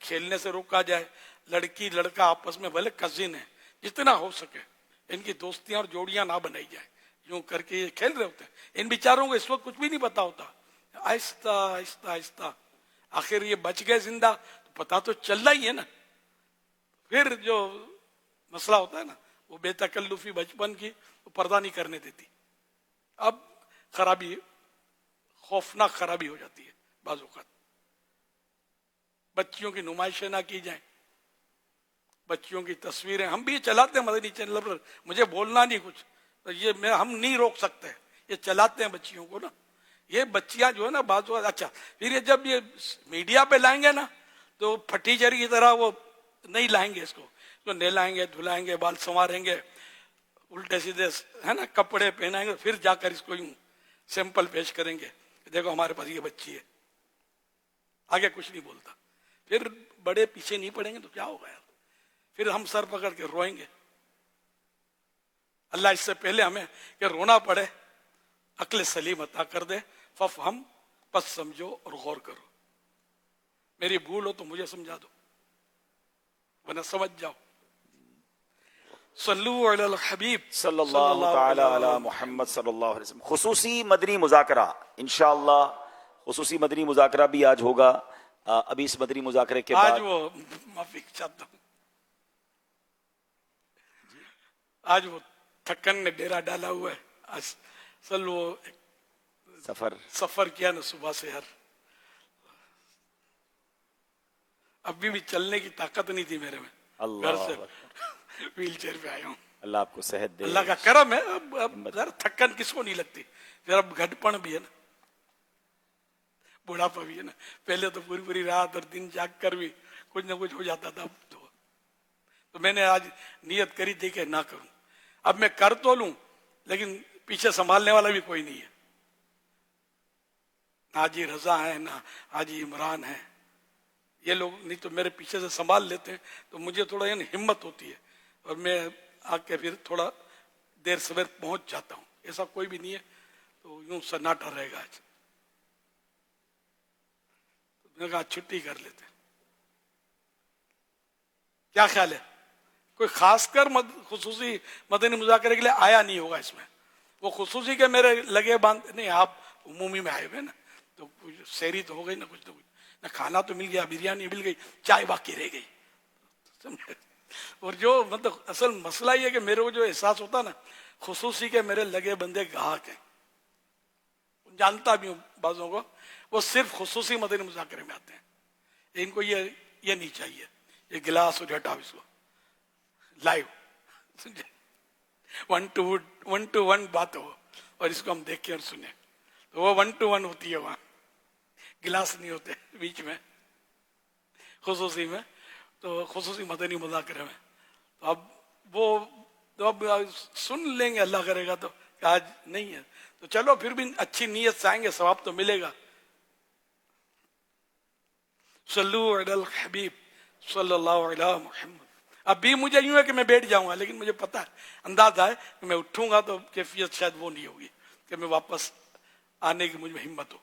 کھیلنے سے روکا جائے. لڑکی لڑکا آپس میں بھلے کزن ہے، جتنا ہو سکے ان کی دوستیاں اور جوڑیاں نہ بنائی جائیں. یوں کر کے یہ کھیل رہے ہوتے ہیں. ان بیچاروں کو اس وقت کچھ بھی نہیں پتا ہوتا. آہستہ آہستہ آہستہ آخر یہ بچ گئے زندہ تو پتا تو چل رہا ہی ہے نا. پھر جو مسئلہ ہوتا ہے نا وہ بے تکلفی بچپن کی، وہ پردہ نہیں کرنے دیتی. اب خرابی، خوفناک خرابی ہو جاتی ہے بعض اوقات. بچیوں کی نمائشیں نہ کی جائیں، بچیوں کی تصویریں. ہم بھی یہ چلاتے ہیں مدنی چینل پر، مجھے بولنا نہیں کچھ، تو یہ ہم نہیں روک سکتے، یہ چلاتے ہیں بچیوں کو نا. یہ بچیاں جو ہے نا بعض اوقات. اچھا پھر یہ جب یہ میڈیا پہ لائیں گے نا تو پھٹی چری کی طرح وہ نہیں لائیں گے اس کو. تو نہلائیں گے، دھلائیں گے، بال سنواریں گے، الٹے سیدھے ہے نا کپڑے پہنائیں گے، پھر جا کر اس کو یوں سیمپل پیش کریں گے کہ دیکھو ہمارے پاس یہ بچی ہے. آگے کچھ نہیں بولتا. پھر بڑے پیچھے نہیں پڑیں گے تو کیا ہوگا یار؟ پھر ہم سر پکڑ کے روئیں گے. اللہ اس سے پہلے ہمیں کہ رونا پڑے عقل سلیم عطا کر دے. ففہم، پس سمجھو اور غور کرو. میری بھول ہو تو مجھے سمجھا دو، ورنہ سمجھ جاؤ. صلو علی الحبیب صلی اللہ تعالی علی محمد صلی اللہ علیہ وسلم. خصوصی مدنی مذاکرہ انشاءاللہ خصوصی مدنی مذاکرہ بھی آج ہوگا. ابھی اس مدنی مذاکرے کے آج بعد وہ معافی چاہتا ہوں، آج وہ تھکن نے ڈیرا ڈالا ہوا ہے. اصل وہ سفر کیا نا صبح سے ہر، ابھی بھی چلنے کی طاقت نہیں تھی میرے میں، گھر سے ویل چیئر پہ آیا ہوں. اللہ آپ کو صحت دے. اللہ کا کرم ہے. اب ذرا تھکن کس کو نہیں لگتی، ذرا گھٹ پن بھی ہے نا، بڑھاپا بھی ہے نا. پہلے تو پوری پوری رات اور دن جاگ کر بھی کچھ نہ کچھ ہو جاتا تھا. تو میں نے آج نیت کری تھی کہ نہ کروں. اب میں کر تو لوں لیکن پیچھے سنبھالنے والا بھی کوئی نہیں ہے. نہ حاجی رضا ہے نہ حاجی عمران ہے، یہ لوگ نہیں تو میرے پیچھے سے سنبھال لیتے ہیں تو مجھے تھوڑا ہمت ہوتی ہے اور میں آ کے پھر تھوڑا دیر سویر پہنچ جاتا ہوں. ایسا کوئی بھی نہیں ہے تو یوں سناٹا رہے گا. آج میں نے کہا چھٹی کر لیتے. کیا خیال ہے؟ کوئی خاص کر خصوصی مدنی مذاکرے کے لیے آیا نہیں ہوگا اس میں. وہ خصوصی کے میرے لگے باندھ نہیں، آپ عمومی میں آئے ہوئے نا تو سیری تو ہو گئی نا، کچھ نہ کھانا تو مل گیا، بریانی مل گئی، چائے باقی رہ گئی. اور جو مطلب اصل مسئلہ یہ کہ میرے کو جو احساس ہوتا نا خصوصی کے میرے لگے بندے گاہک ہیں، جانتا بھی ہوں بعضوں کو، وہ صرف خصوصی مدنی مذاکرے میں آتے ہیں. ان کو یہ نہیں چاہیے یہ گلاس اور ہٹاؤ اس کو لائیو 1-to-1 بات ہو اور اس کو ہم دیکھیں اور سنیں. تو وہ 1-to-1 ہوتی ہے، وہاں گلاس نہیں ہوتے بیچ میں خصوصی میں. تو خصوصی مدنی مذاکرے میں تو اب وہ تو اب سن لیں گے، اللہ کرے گا تو آج نہیں ہے تو چلو پھر بھی اچھی نیت سے آئیں گے، ثواب تو ملے گا. صلو علی الحبیب صلی اللہ علیہ محمد. اب بھی مجھے یوں ہے کہ میں بیٹھ جاؤں گا، لیکن مجھے پتا ہے، اندازہ ہے کہ میں اٹھوں گا تو کیفیت شاید وہ نہیں ہوگی کہ میں واپس آنے کی مجھ میں ہمت ہو.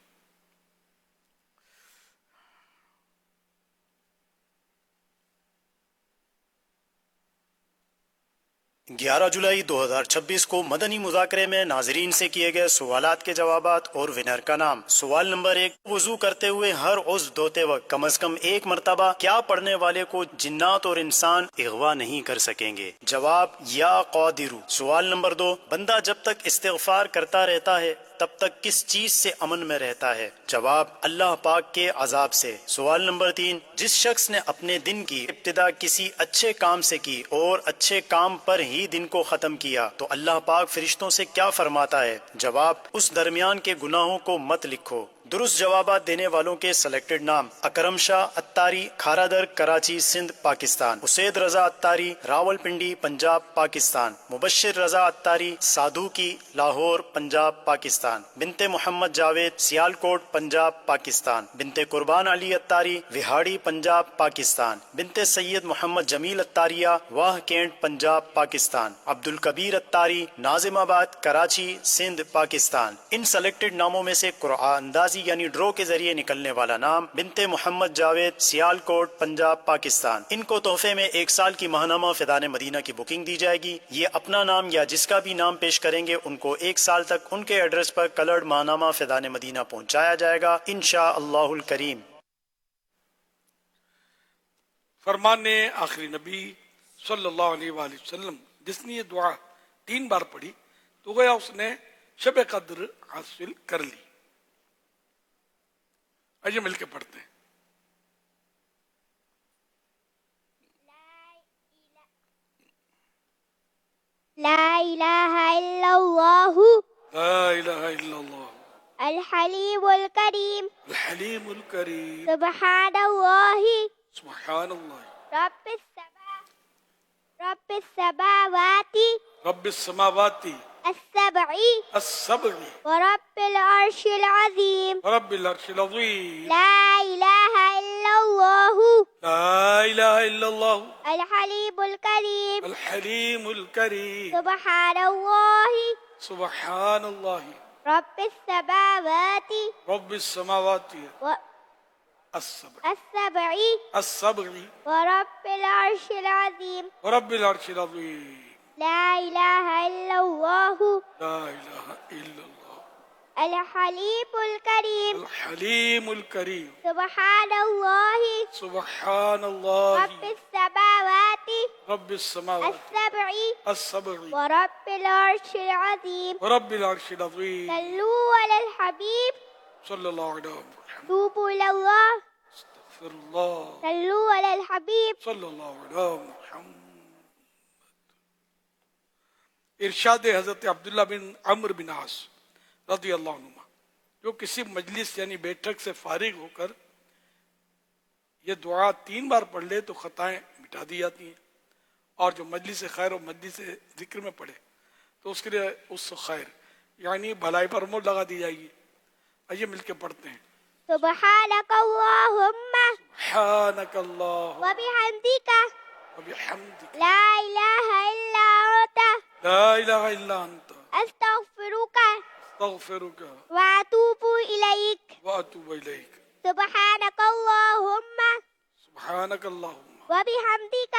11 جولائی 2026 کو مدنی مذاکرے میں ناظرین سے کیے گئے سوالات کے جوابات اور ونر کا نام. سوال نمبر 1، وضو کرتے ہوئے ہر عضو دھوتے وقت کم از کم ایک مرتبہ کیا پڑھنے والے کو جنات اور انسان اغوا نہیں کر سکیں گے؟ جواب یا قادر. سوال نمبر 2، بندہ جب تک استغفار کرتا رہتا ہے تب تک کس چیز سے امن میں رہتا ہے؟ جواب اللہ پاک کے عذاب سے. سوال نمبر 3، جس شخص نے اپنے دن کی ابتدا کسی اچھے کام سے کی اور اچھے کام پر ہی دن کو ختم کیا تو اللہ پاک فرشتوں سے کیا فرماتا ہے؟ جواب اس درمیان کے گناہوں کو مت لکھو. درست جوابات دینے والوں کے سلیکٹڈ نام: اکرم شاہ اتاری، کھارادر، کراچی، سندھ، پاکستان. اسید رضا اتاری، راول پنڈی، پنجاب، پاکستان. مبشر رضا اتاری، سادھو کی، لاہور، پنجاب، پاکستان. بنت محمد جاوید، سیالکوٹ، پنجاب، پاکستان. بنت قربان علی اتاری، وہاڑی، پنجاب، پاکستان. بنت سید محمد جمیل اتاریہ، واہ کینٹ، پنجاب، پاکستان. عبد الکبیر اتاری، ناظم آباد، کراچی، سندھ، پاکستان. ان سلیکٹڈ ناموں میں سے قرعہ اندازی یعنی ڈرو کے ذریعے نکلنے والا نام بنت محمد جاوید، سیالکوٹ، پنجاب، پاکستان. ان کو تحفے میں 1 سال کی ماہنامہ فیضان مدینہ کی بکنگ دی جائے گی. یہ اپنا نام یا جس کا بھی نام پیش کریں گے ان کو 1 سال تک ان کے ایڈریس پر کلرڈ ماہنامہ فیضان مدینہ پہنچایا جائے گا انشاءاللہ الکریم. فرمان آخری نبی صلی اللہ علیہ وآلہ وسلم، جس نے یہ دعا 3 بار پڑھی تو گویا اس نے شب قدر حاصل کر لی. آئیے مل کے پڑھتے ہیں. لا الہ الا اللہ لا الہ الا اللہ الحلیم الکریم الحلیم الکریم سبحان اللہ سبحان اللہ رب السماوات رب السماوات السبع السبع ورب العرش العظیم رب العرش العظیم لا الہ الا اللہ لا الہ الا اللہ الحلیم الکریم الحلیم الکریم سبحان اللہ سبحان اللہ رب السماوات رب السماوات السبع السبع ورب العرش العظیم ورب العرش العظیم لا الہ الا اللہ لا الہ الا اللہ الحليم الكريم الحليم الكريم سبحان الله سبحان الله رب السماوات رب السماوات السبع السبع ورب العرش العظيم ورب العرش العظيم صلوا على الحبيب صلى الله عليه وسلم توبوا إلى الله استغفر الله صلوا على الحبيب صلى الله عليه محمد. ارشاد حضرت عبداللہ بن عمرو بن عاص رضی اللہ عنہ، جو کسی مجلس یعنی بیٹھک سے فارغ ہو کر یہ دعا 3 بار پڑھ لے تو خطائیں مٹا دی جاتی ہیں، اور جو مجلس خیر و مجلس ذکر میں پڑھے تو اس کے لیے اس خیر یعنی بھلائی پر مہر لگا دی جائے گی. آئیے مل کے پڑھتے ہیں. سبحانك اللهم سبحانك اللهم وبحمدك وبحمدك لا إله إلا أنت لا إله إلا أنت أستغفرك أستغفرك وأتوب إليك وأتوب إليك. سبحانك اللهم سبحانك اللهم وبحمدك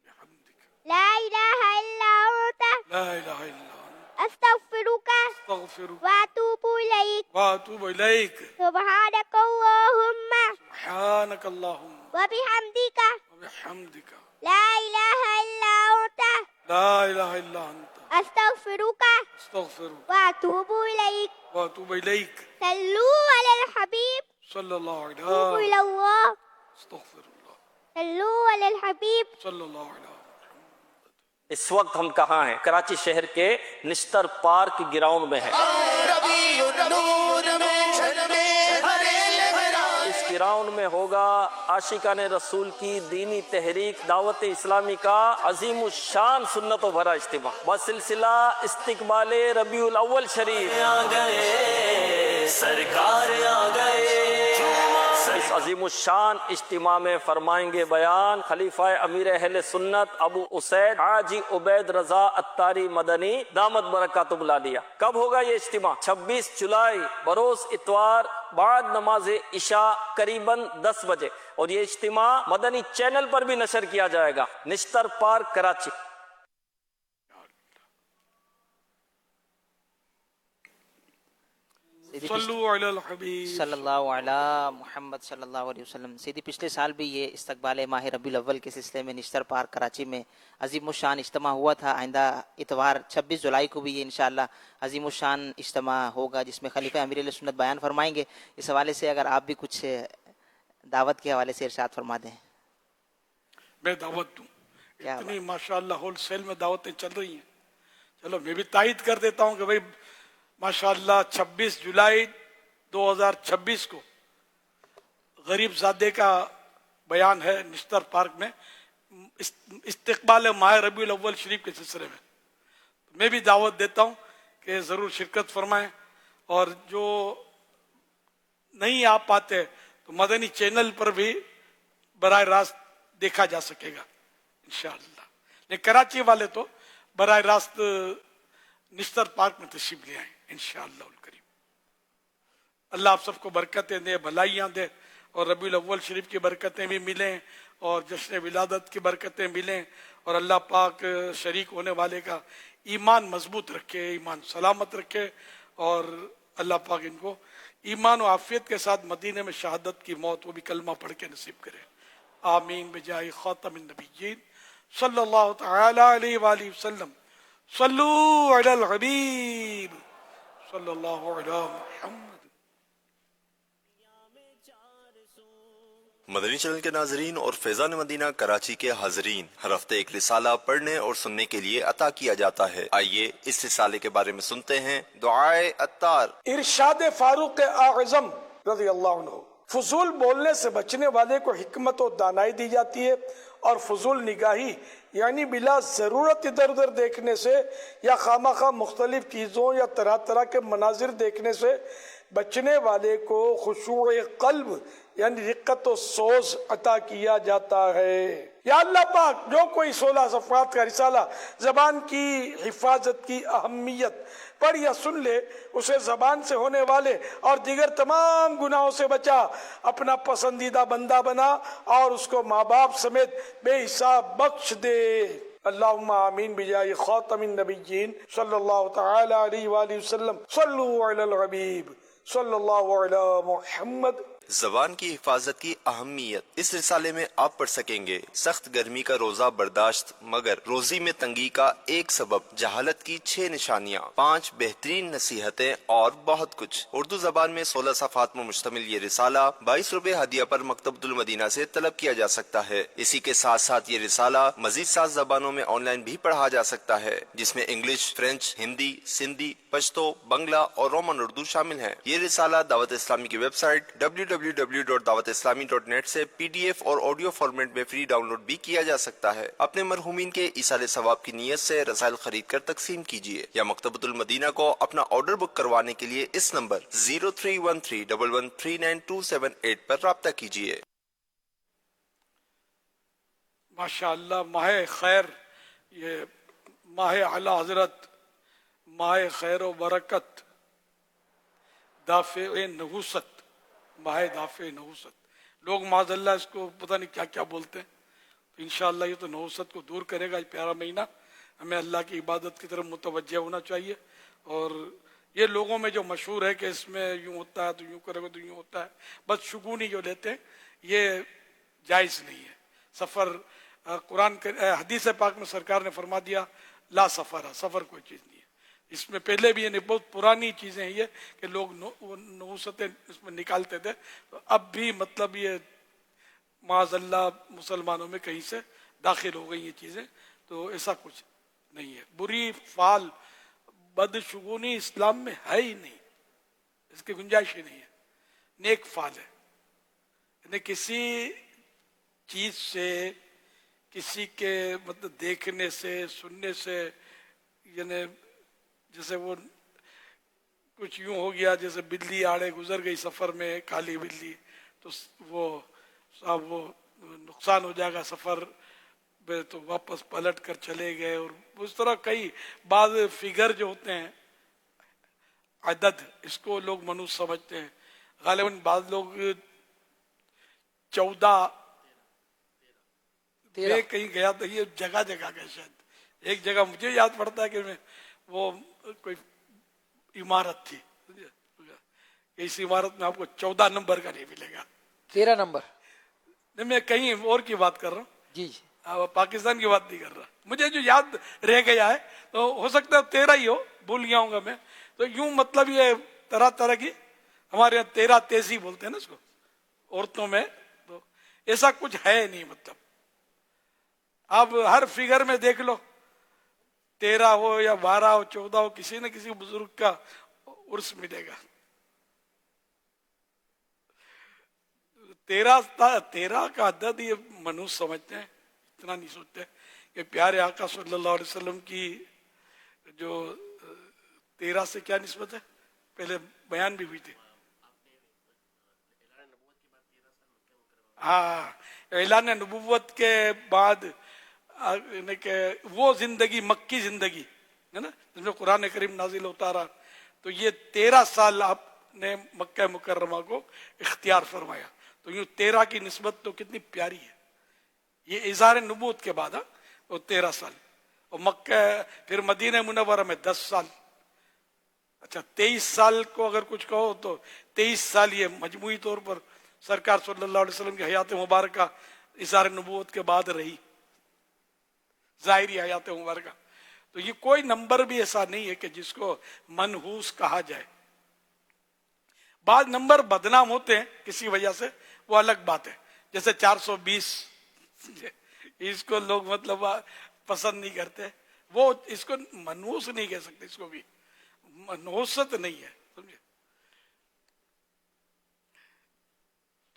بحمدك لا إله إلا أنت لا إله إلا أنت أستغفرك أستغفرك وأتوب إليك وأتوب إليك. سبحانك اللهم سبحانك اللهم وبحمدك وبحمدك لا إله إلا أنت لا إله إلا أنت أستغفرك أستغفرك وأتوب إليك وأتوب إليك. صلوا على الحبيب صلى الله عليه توبوا وسلم إلى الله استغفر الله صلوا على الحبيب صلى الله عليه وسلم. اس وقت ہم کہاں ہیں؟ کراچی شہر کے نشتر پارک گراؤنڈ میں ہیں. اس گراؤنڈ میں ہوگا عاشقان رسول کی دینی تحریک دعوت اسلامی کا عظیم الشان سنت و بھرا اجتماع بسلسلہ استقبال ربیع الاول شریف. سرکار آ گئے. اس عظیم الشان اجتماع میں فرمائیں گے بیان خلیفہ امیر اہل سنت ابو اسید حاجی عبید رضا اتاری مدنی دامت برکاتہم العالیہ. کب ہوگا یہ اجتماع؟ 26 جولائی بروز اتوار بعد نماز عشاء قریباً 10 بجے، اور یہ اجتماع مدنی چینل پر بھی نشر کیا جائے گا. نشتر پارک کراچی. صلو علی الحبیب صلی اللہ علیہ محمد صلی اللہ علیہ وسلم. سیدھی پچھلے سال بھی یہ استقبال ماہ ربیع الاول کے سلسلے میں نشتر پارک کراچی میں عظیم الشان اجتماع ہوا تھا. آئندہ اتوار 26 جولائی کو بھی یہ انشاءاللہ عظیم الشان اجتماع ہوگا جس میں خلیفہ امیر علیہ سنت بیان فرمائیں گے. اس حوالے سے اگر آپ بھی کچھ دعوت کے حوالے سے ارشاد فرما دیں. میں دعوت دوں. اتنی ماشاءاللہ ہول سیل میں دعوتیں چل رہی ہیں. چلو میں بھی تائید کر دیتا ہوں کہ بھائی ماشاءاللہ 26 جولائی 2026 کو غریب زادے کا بیان ہے نشتر پارک میں استقبال ماہ ربیع الاول شریف کے سلسلے میں. میں بھی دعوت دیتا ہوں کہ ضرور شرکت فرمائیں، اور جو نہیں آ پاتے تو مدنی چینل پر بھی براہ راست دیکھا جا سکے گا انشاءاللہ. لیکن کراچی والے تو براہ راست نشتر پارک میں تشریف لے آئیں انشاءاللہ الکریم. اللہ آپ سب کو برکتیں دے، بھلائیاں دے، اور ربیع الاول شریف کی برکتیں بھی ملیں، اور جشن ولادت کی برکتیں ملیں، اور اللہ پاک شریک ہونے والے کا ایمان مضبوط رکھے، ایمان سلامت رکھے، اور اللہ پاک ان کو ایمان و عافیت کے ساتھ مدینے میں شہادت کی موت وہ بھی کلمہ پڑھ کے نصیب کرے. آمین بجائے خاتم النبیین صلی اللہ تعالی علیہ وآلہ وسلم. صلو علی الحبیب صلی اللہ علیہ محمد. مدنی چینل کے ناظرین اور فیضان مدینہ کراچی کے حاضرین، ہر ہفتے ایک رسالہ پڑھنے اور سننے کے لیے عطا کیا جاتا ہے. آئیے اس رسالے کے بارے میں سنتے ہیں. دعائے عطار. ارشاد فاروق اعظم رضی اللہ عنہ: فضول بولنے سے بچنے والے کو حکمت و دانائی دی جاتی ہے، اور فضول نگاہی یعنی بلا ضرورت ادھر ادھر دیکھنے سے یا خواہ مختلف چیزوں یا طرح طرح کے مناظر دیکھنے سے بچنے والے کو خشوع قلب یعنی رقت و سوز عطا کیا جاتا ہے. یا اللہ پاک جو کوئی 16 صفحات کا رسالہ زبان کی حفاظت کی اہمیت پڑھ یا سن لے، اسے زبان سے ہونے والے اور دیگر تمام گناہوں سے بچا، اپنا پسندیدہ بندہ بنا، اور اس کو ماں باپ سمیت بے حساب بخش دے. अल्लाहुम्मा आमीन बिजाय खातमिन नबिय्यीन सल्लल्लाहु तआला अलैहि वसल्लम सल्लु अलल हबीब सल्लल्लाहु अला मुहम्मद। ज़बान की हिफाजत की अहमियत इस रिसाले में आप पढ़ सकेंगे। सख्त गर्मी का रोजा बर्दाश्त मगर रोजी में तंगी का एक सबब, जहालत की 6 निशानियाँ, 5 बेहतरीन नसीहतें और बहुत कुछ। उर्दू जबान में 16 सफ़ात में मुश्तमिल ये रिसाला 22 रुपए हदिया पर मकतबतुल मदीना से तलब किया जा सकता है। इसी के साथ साथ ये रिसाला मजीद 7 जबानों में ऑनलाइन भी पढ़ा जा सकता है, जिसमें इंग्लिश, फ्रेंच, हिंदी, सिंधी, पश्तो, बंगला और रोमन उर्दू शामिल है। ये रिसाला दावत इस्लामी की वेबसाइट www.dawat-islami.net से PDF और ऑडियो फॉर्मेट में फ्री डाउनलोड भी किया जा सकता है। अपने मरहुमीन के इसाले सवाब की नीयत से रसायल खरीद कर तकसीम कीजिए या मकतबतुल मदीना को अपना ऑर्डर बुक करवाने के लिए इस नंबर 0313113928 पर राब्ता कीजिए। माशाअल्लाह, माह खैर, ये माह आला हजरत, माह खैर व बरकत, दाफे नहुसत, माह दाफे नहुसत। लोग माज़अल्लाह इसको पता नहीं क्या क्या बोलते हैं, तो इंशाअल्लाह ये तो नहुसत को दूर करेगा। ये प्यारा महीना, हमें अल्लाह की इबादत की तरफ मुतवज्जह होना चाहिए। और ये लोगों में जो मशहूर है कि इसमें यूँ होता है तो यूँ करोगे तो यूँ होता है, बस शुगुनी जो लेते हैं, ये जायज़ नहीं है। सफ़र, कुरान के हदीस पाक में सरकार ने फरमा दिया ला सफ़र, सफ़र कोई चीज़ नहीं है। इसमें पहले भी यानी बहुत पुरानी चीज़ें हैं ये कि लोग नहुसतें इसमें निकालते थे, तो अब भी मतलब ये माज़अल्लाह मुसलमानों में कहीं से दाखिल हो गई ये चीज़ें, तो ऐसा कुछ नहीं है। बुरी फाल, बदशुगुनी इस्लाम में है ही नहीं, इसकी गुंजाइश ही नहीं है। नेक फाल है, यानी किसी चीज़ से, किसी के मतलब देखने से, सुनने से, यानी जैसे वो कुछ यूं हो गया, जैसे बिल्ली आड़े गुजर गई सफर में, काली बिल्ली, तो वो साहब वो नुकसान हो जाएगा सफर में, तो वापस पलट कर चले गए। और उस तरह कई बाद फिगर जो होते हैं, अदद, इसको लोग मनुष्य समझते हैं। गालिबन बाद लोग 14 मैं कहीं गया था, ये जगह जगह का शायद एक जगह मुझे याद पड़ता है कि मैं वो कोई इमारत थी, इस इमारत में आपको 14 नंबर का नहीं मिलेगा, 13 नंबर। नहीं, मैं कहीं और की बात कर रहा हूँ जी, पाकिस्तान की बात नहीं कर रहा। मुझे जो याद रह गया है, तो हो सकता है 13 ही हो, भूल गया हूँ मैं। तो यूं मतलब ये तरह तरह की, हमारे यहाँ 13 तेजी बोलते हैं ना इसको औरतों में, तो ऐसा कुछ है नहीं। मतलब आप हर फिगर में देख लो, 13 हो या 12 हो, 14 हो, किसी न किसी बुजुर्ग का उर्स मिलेगा। 13 का अदद ये मनुष्य समझते हैं, इतना नहीं सोचते कि प्यारे आका सल्लल्लाहु अलैहि वसल्लम की जो 13 से क्या निस्बत है, पहले बयान भी हुई थी। हाँ, ऐलान नबुव्वत के बाद के वो जिंदगी, मक्की जिंदगी है ना, जिसमें कुरान करीम नाजिल होता रहा, तो ये 13 साल आपने मक्का मुकर्रमा को इख्तियार फरमाया। तो यूं 13 की निस्बत तो कितनी प्यारी है। ये इज़ार नबूवत के बाद वो 13 साल, और मक्का फिर मदीना मुनव्वरा में 10 साल। अच्छा, 23 साल को अगर कुछ कहो तो 23 साल ये मजमूई तौर पर सरकार सल्लल्लाहु अलैहि वसल्लम की हयात मुबारक इज़ार नबूवत के बाद रही, ज़ाहिरी हयात मुबारक। तो ये कोई नंबर भी ऐसा नहीं है कि जिसको मनहूस कहा जाए। बाद नंबर बदनाम होते हैं किसी वजह से, वो अलग बात है। जैसे 420 इसको लोग मतलब पसंद नहीं करते, वो इसको मनहूस नहीं कह सकते, इसको भी मनहूसत नहीं है, समझे।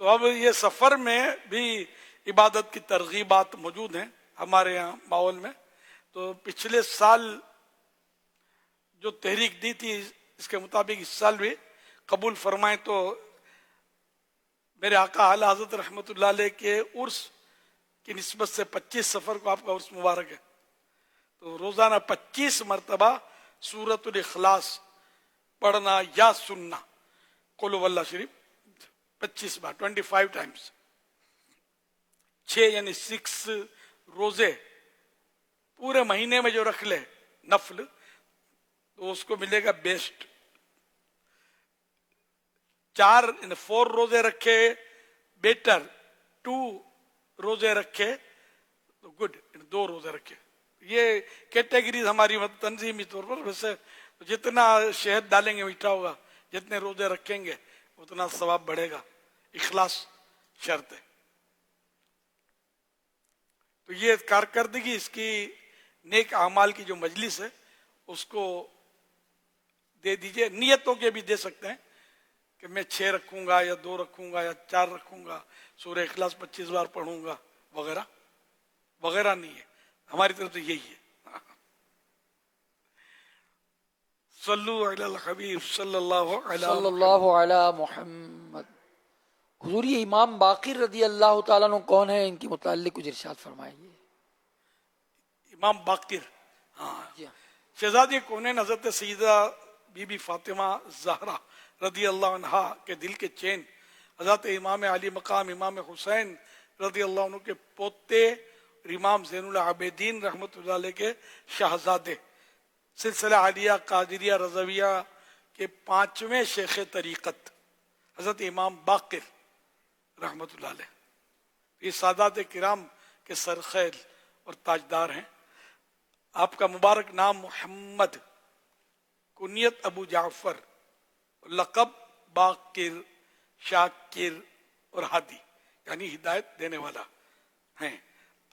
तो अब ये सफर में भी इबादत की तरगीबात मौजूद हैं हमारे यहाँ माहौल में। तो पिछले साल जो तहरीक दी थी, इसके मुताबिक इस साल भी कबूल फरमाएं तो मेरे आका आला हज़रत रहमतुल्लाह अलैह के उर्स की निस्बत से 25 सफर को आपका उर्स मुबारक है। तो रोजाना 25 मरतबा सूरतुल इखलास पढ़ना या सुनना, कुल वल्लाह शरीफ 25 बार, 25 टाइम्स, 6 यानी 6 रोजे पूरे महीने में जो रख ले नफल तो उसको मिलेगा बेस्ट। 4 रोजे रखे बेटर, 2 रोजे रखे तो गुड, 2 रोजे रखे। ये कैटेगरीज हमारी तंजीमी तौर पर, वैसे जितना शहद डालेंगे मीठा होगा, जितने रोजे रखेंगे उतना सवाब बढ़ेगा। इखलास शर्त है। तो ये कारकर्दगी इसकी नेक अमाल की जो मजलिस है उसको दे दीजिए। नियतों के भी दे सकते हैं कि मैं 6 रखूंगा या 2 रखूंगा या 4 रखूंगा, सूरह इखलास 25 बार पढ़ूंगा वगैरह वगैरह नहीं है, हमारी तरफ से यही है। सल्लु अलल हबीब सल्लल्लाहु अला मुहम्मद। हुजूर ये इमाम बाकिर रदी अल्लाह ताला अन्हु कौन है, इनके मुताल्लिक कुछ इरशाद फरमाइए। इमाम बाकिर, हाँ, शहजादी कौनैन हजरत सईदा बीबी फातिमा ज़हरा रदी अल्लाह अन्हा के दिल के चैन हजरत इमाम अली मकाम इमाम हुसैन रदी अल्लाह अन्हु के पोते इमाम ज़ैनुल आबिदीन रहमतुल्लाह अलैह के शहजादे सिलसिला आलिया कादिरिया रज़विया के 5वें शेख तरीक़त हजरत इमाम बाकिर रहमतुल्लाह अलैह, ये सादात किराम के सरखैल और ताजदार हैं। आपका मुबारक नाम मोहम्मद, कुनियत अबू जाफर, लक़ब बाकिर, शाकिर और हादी यानी हिदायत देने वाला है।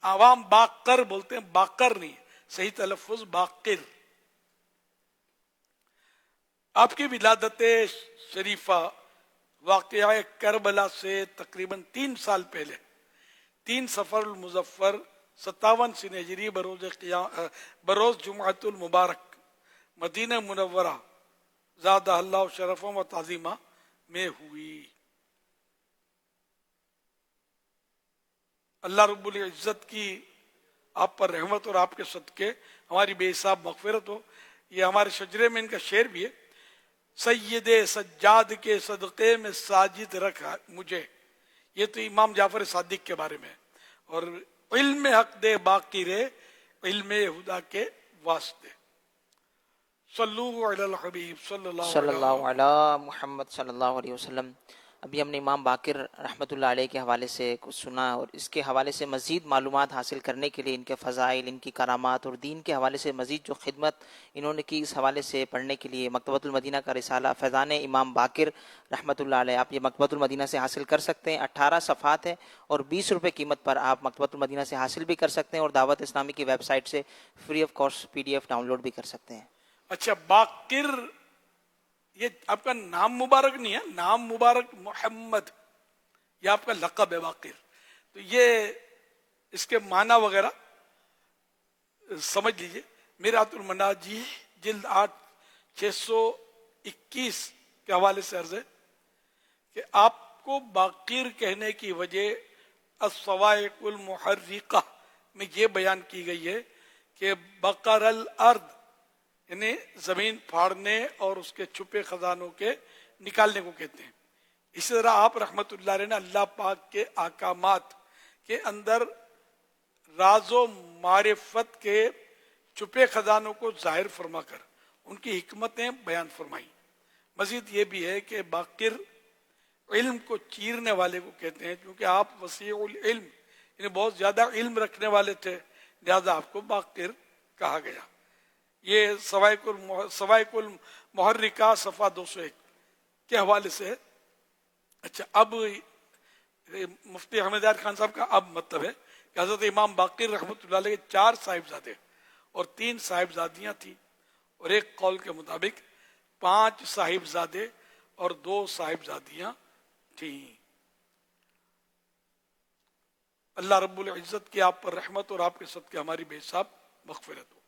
आवाम बाकर बोलते हैं, बाकर नहीं, सही तलफ़ुज़ बाकिर। आपकी विलादत शरीफा वाक़या करबला से तकरीबन 3 साल पहले 3 सफ़र मुज़फ़्फ़र 57 सिन हिजरी बरोज़ जुमातुल मुबारक मदीना मुनव्वरा ज़ादा अल्लाह शरफ़ों व ताज़ीमा में हुई। अल्लाह रब्बुल इज़्ज़त की आप पर रहमत और आपके सदके हमारी बेहिसाब मग़फ़िरत हो। ये हमारे शजरे में इनका शेर भी है, सैयदे सज्जाद के सदक़े में साजिद रखा मुझे। ये तो इमाम जाफर सादिक के बारे में। और इल्म हक दे बाकी रे इल्म हुदा के वास्ते। सल्लु अलल हबीब सल्लल्लाहु अला मुहम्मद सल्लल्लाहु अलैहि वसल्लम। अभी हमने इमाम बाकिर रहमतुल्लाह अलैह के हवाले से कुछ सुना और इसके हवाले से मज़ीद मालूमात हासिल करने के लिए, इनके फ़ज़ाइल, इनकी करामात और दीन के हवाले से मज़ीद जो खिदमत इन्होंने की, इस हवाले से पढ़ने के लिए मकतबतुल मदीना का रिसाला फ़ैज़ान इमाम बाकिर रहमतुल्लाह अलैह आप ये मकतबतुल मदीना से हासिल कर सकते हैं। 18 सफ़ात है और 20 रुपये कीमत पर आप मकतबतुल मदीना से हासिल भी कर सकते हैं और दावत इस्लामी की वेबसाइट से free of cost PDF download भी कर सकते हैं। अच्छा, बाकिर ये आपका नाम मुबारक नहीं है, नाम मुबारक मोहम्मद, ये आपका लक़ब है बाकिर। तो ये इसके माना वगैरह समझ लीजिए। मिरातुल मनाजी जिल्द 8 621 के हवाले से अर्ज है कि आपको बाकिर कहने की वजह अस्सवाइकुल मुहर्रिका में ये बयान की गई है कि बकरल अर्द यानी जमीन फाड़ने और उसके छुपे खजानों के निकालने को कहते हैं। इसी तरह आप रहमतुल्लाह अलैह ने अल्लाह पाक के अहकामात के अंदर राज़ो मारिफत के छुपे खजानों को जाहिर फरमाकर उनकी हिकमतें बयान फरमाई। मजीद ये भी है कि बाकिर इल्म को चीरने वाले को कहते हैं, क्योंकि आप वसीउल इल्म यानी बहुत ज्यादा इल्म रखने वाले थे, लिहाजा आपको बाकिर कहा गया। ये सवाइकुल मुहर्रिका सफ़ा 201 के हवाले से। अच्छा, अब मुफ्ती अहमद यार खान साहब का अब मतलब है कि हजरत इमाम बाकिर रहमतुल्लाह अलैह के 4 साहिबजादे और 3 साहिबजादियां थी और एक कौल के मुताबिक 5 साहिबजादे और 2 साहिबजादियां थी। अल्लाह रब्बुल इज़्ज़त की आप पर रहमत और आपके सदके हमारी बेहिसाब मग़फ़िरत हो।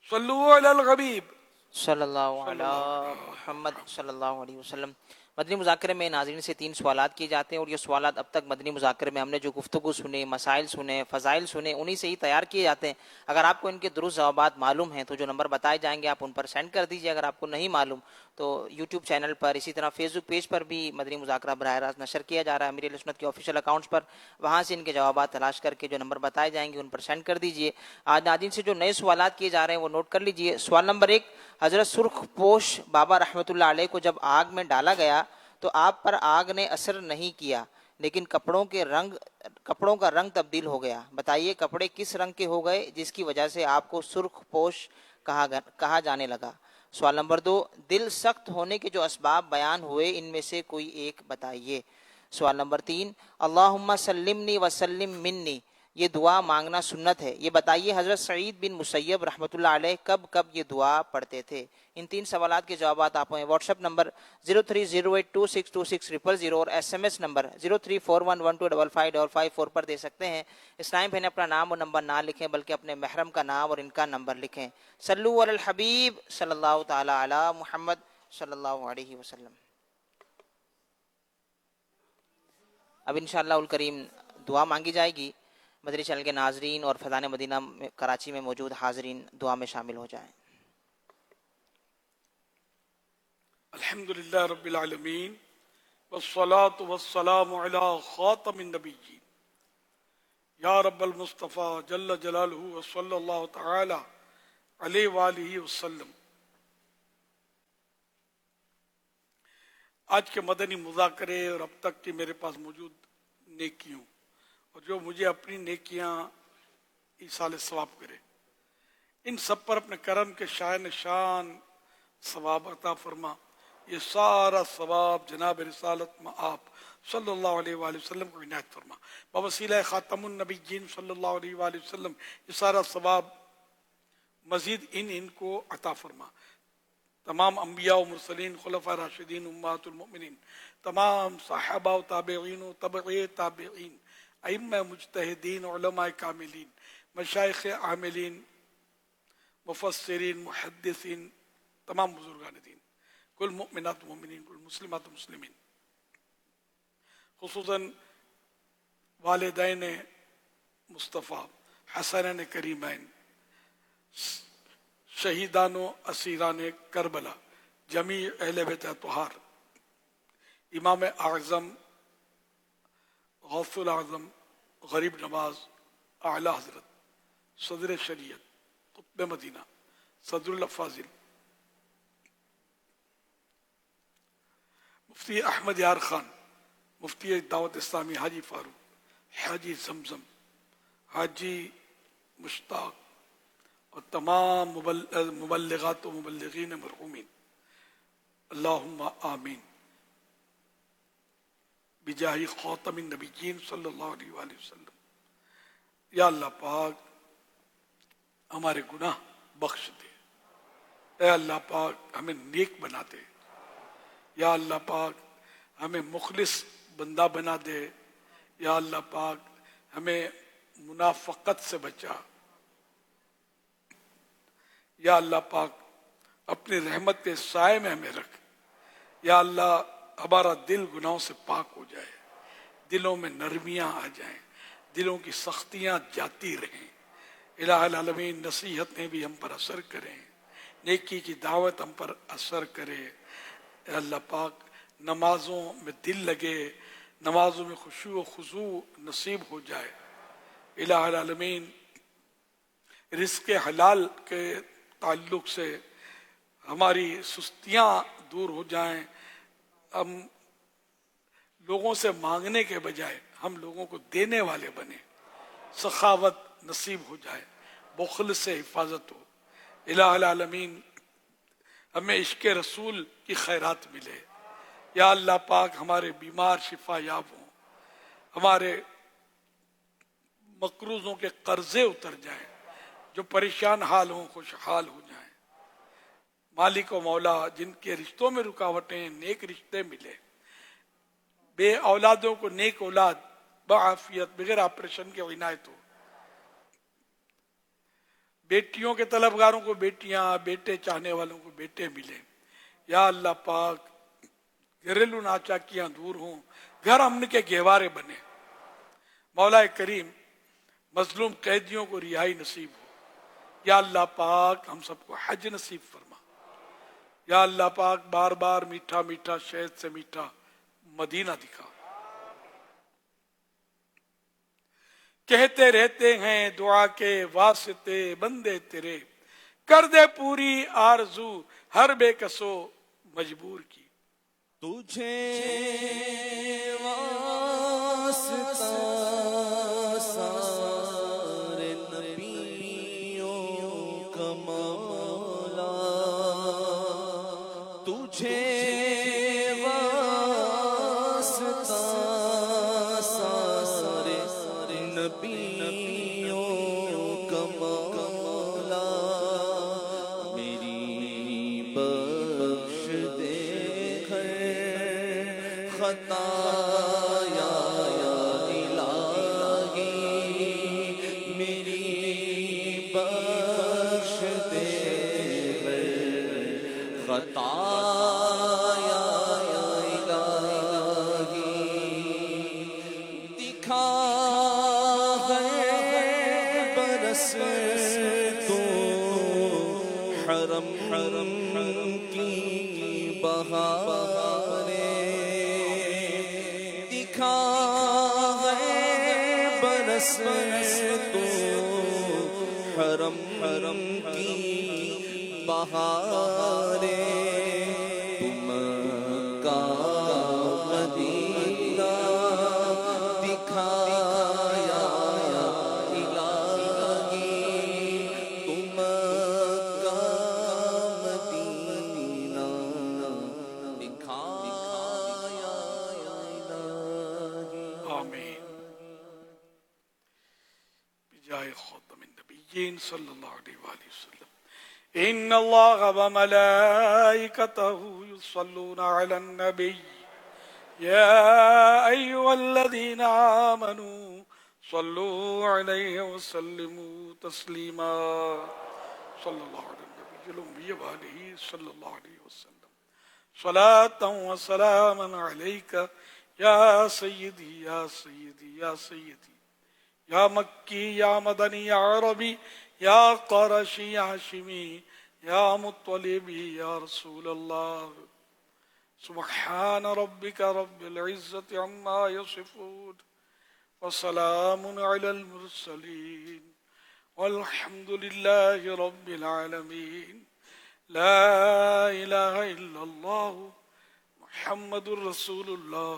सल्लु अलल हबीब सल्लल्लाहु अला मुहम्मद सल्लल्लाहु अलैहि वसल्लम। مدنی مذاکرے میں ناظرین سے 3 سوالات کیے جاتے ہیں اور یہ سوالات اب تک مدنی مذاکرے میں ہم نے جو گفتگو سنے، مسائل سنے، فضائل سنے، انہی سے ہی تیار کیے جاتے ہیں. اگر آپ کو ان کے درست جوابات معلوم ہیں تو جو نمبر بتائے جائیں گے آپ ان پر سینڈ کر دیجیے. اگر آپ کو نہیں معلوم تو یوٹیوب چینل پر، اسی طرح فیس بک پیج پر بھی مدنی مذاکرہ براہ راست نشر کیا جا رہا ہے امیر اہل سنت کے آفیشیل اکاؤنٹس پر. وہاں سے ان کے جوابات تلاش کر کے جو نمبر بتائے جائیں گے ان پر سینڈ کر دیجیے. آج ناظرین سے جو نئے سوالات کیے جا رہے ہیں وہ نوٹ کر لیجیے. سوال نمبر 1، حضرت سرخ پوش بابا رحمۃ اللہ علیہ کو جب آگ میں ڈالا گیا تو آپ پر آگ نے اثر نہیں کیا لیکن کپڑوں کا رنگ تبدیل ہو گیا. بتائیے کپڑے کس رنگ کے ہو گئے جس کی وجہ سے آپ کو سرخ پوش کہا جانے لگا. سوال نمبر 2، دل سخت ہونے کے جو اسباب بیان ہوئے ان میں سے کوئی ایک بتائیے. سوال نمبر 3، اللہم سلمنی وسلم منی، یہ دعا مانگنا سنت ہے، یہ بتائیے حضرت سعید بن مسیب رحمۃ اللہ علیہ کب یہ دعا پڑھتے تھے. ان 3 سوالات کے جوابات آپ ہیں واٹس ایپ نمبر 0308262600 اور ایس ایم ایس نمبر 0341125555 پر دے سکتے ہیں. اسلامی بہن اپنا نام اور نمبر نہ لکھیں بلکہ اپنے محرم کا نام اور ان کا نمبر لکھیں. صلو علی الحبیب صلی اللہ تعالی علی محمد صلی اللہ علیہ وسلم. اب انشاءاللہ الکریم دعا مانگی جائے گی. مدنی چینل کے ناظرین اور فیضان مدینہ کراچی میں موجود حاضرین دعا میں شامل ہو جائیں. الحمدللہ رب العالمین والصلاة والسلام علی خاتم النبیین یا رب المصطفیٰ جل جلالہ وصلی اللہ تعالی علیہ وآلہ وسلم. آج کے مدنی مذاکرے اور اب تک کی میرے پاس موجود نیکیوں اور جو مجھے اپنی نیکیاں ایصال ثواب کرے، ان سب پر اپنے کرم کے شائن شان ثواب عطا فرما. یہ سارا ثواب جناب رسالت مآب صلی اللہ علیہ وآلہ وسلم کو عنایت فرما. بوسیلہ خاتم النبیین صلی اللہ علیہ وآلہ وسلم یہ سارا ثواب مزید ان کو عطا فرما. تمام انبیاء و مرسلین، خلفاء راشدین، امہات المؤمنین، تمام صحابہ و تابعین و تبعی تابعین، ائمہ مجتہدین، علماء کاملین، مشائخ عاملین، مفسرین، محدثین، تمام بزرگان دین، کل مؤمنات مومنین، کل مسلمات مسلمین، خصوصاً والدین مصطفیٰ حسنین کریمین، شہیدان و اسیران کربلا، جمیع اہل بیت اطہار، امام اعظم، غوث العظم، غریب نواز، اعلی حضرت، صدر شریعت، قطب مدینہ، صدر الافاضل، مفتی احمد یار خان، مفتی دعوت اسلامی حاجی فاروق، حاجی زمزم، حاجی مشتاق اور تمام مبلغات و مبلغین مرحومین، اللہم آمین بجاہ خاتم النبیین صلی اللہ علیہ وآلہ وسلم. یا اللہ پاک ہمارے گناہ بخش دے، اے اللہ پاک ہمیں نیک بنا دے، یا اللہ پاک ہمیں مخلص بندہ بنا دے، یا اللہ پاک ہمیں منافقت سے بچا، یا اللہ پاک اپنی رحمت کے سائے میں ہمیں رکھ. یا اللہ ہمارا دل گناہوں سے پاک ہو جائے، دلوں میں نرمیاں آ جائیں، دلوں کی سختیاں جاتی رہیں. الہ العالمین نصیحتیں بھی ہم پر اثر کریں، نیکی کی دعوت ہم پر اثر کرے. اے اللہ پاک نمازوں میں دل لگے، نمازوں میں خشوع و خضوع نصیب ہو جائے. الہ العالمین رزق حلال کے تعلق سے ہماری سستیاں دور ہو جائیں، ہم لوگوں سے مانگنے کے بجائے ہم لوگوں کو دینے والے بنے، سخاوت نصیب ہو جائے، بخل سے حفاظت ہو. الہ العالمین ہمیں عشق رسول کی خیرات ملے. یا اللہ پاک ہمارے بیمار شفا یاب ہوں، ہمارے مقروضوں کے قرضے اتر جائیں، جو پریشان حال ہوں خوشحال ہو جائیں. مالک و مولا جن کے رشتوں میں رکاوٹیں نیک رشتے ملے، بے اولادوں کو نیک اولاد بعافیت بغیر آپریشن کے عنایت ہو، بیٹیوں کے طلبگاروں کو بیٹیاں، بیٹے چاہنے والوں کو بیٹے ملے. یا اللہ پاک घरेलू नाचाकियां दूर हों, घर अमन के गहवारे बने। मौला करीम मजलूम कैदियों को रिहाई नसीब हो। या अल्लाह पाक हम सबको हज नसीब फरमा। या अल्लाह पाक बार बार मीठा मीठा शहद से मीठा मदीना दिखा। कहते रहते हैं दुआ के वास्ते बंदे तेरे, कर दे पूरी आरजू हर बेकसो मजबूर की। तुझे वास्ता सारे नबियों का मौला, तुझे वास्ता सारे नबियों का मौला, मेरी बख्श दे खताया या इलाही, मेरी बख्श दे खताया या इलाही। दिखा है बरस तो हरम हरम की बहारें, दिखा है बरस तो हरम हरम की बहारें, तुम का मदीना दिखाया इलाही, तुम का मदीना दिखाया इलाही। आमीन। बिजाए खातमिन नबिय्यीन सल्लल्लाहु अलैहि वसल्लम। इन्न अल्लाह व मलाइकतहु युसल्लूना अलन नबी या अय्युहल्लज़ीना आमनू सल्लू अलैहि व सल्लिमू तस्लीमा। सल्लल्लाहु अलैहि व आलिहि सल्लल्लाहु अलैहि वसल्लम। सलातन व सलामन अलैका या सय्यदी या सय्यदी या सय्यदी, या मक्की या मदनी या अरबी या क़ुरैशी या हाशिमी या मुत्तलिबी या रसूल अल्लाह। सुब्हान रब्बिका रब्बिल इज्जति अम्मा यसिफून व सलामुन अलल मुरसलीन वल्हम्दुलिल्लाहि रब्बिल आलमीन। ला इलाहा इल्लल्लाह मुहम्मदुर रसूलुल्लाह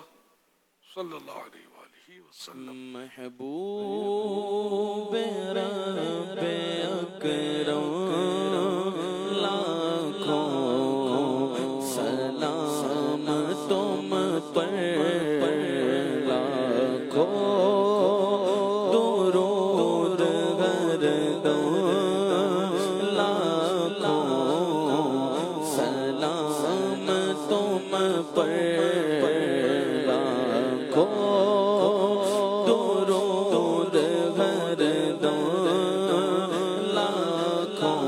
सल्लल्लाहु अलैहि वसल्लम। महबूब रब्बे अकरम लाखों सलाम तुम पर, लाखों दुरूद गर्दों, लाखों सलाम तुम पर, लाखों दुरूद गर्दों, लाखों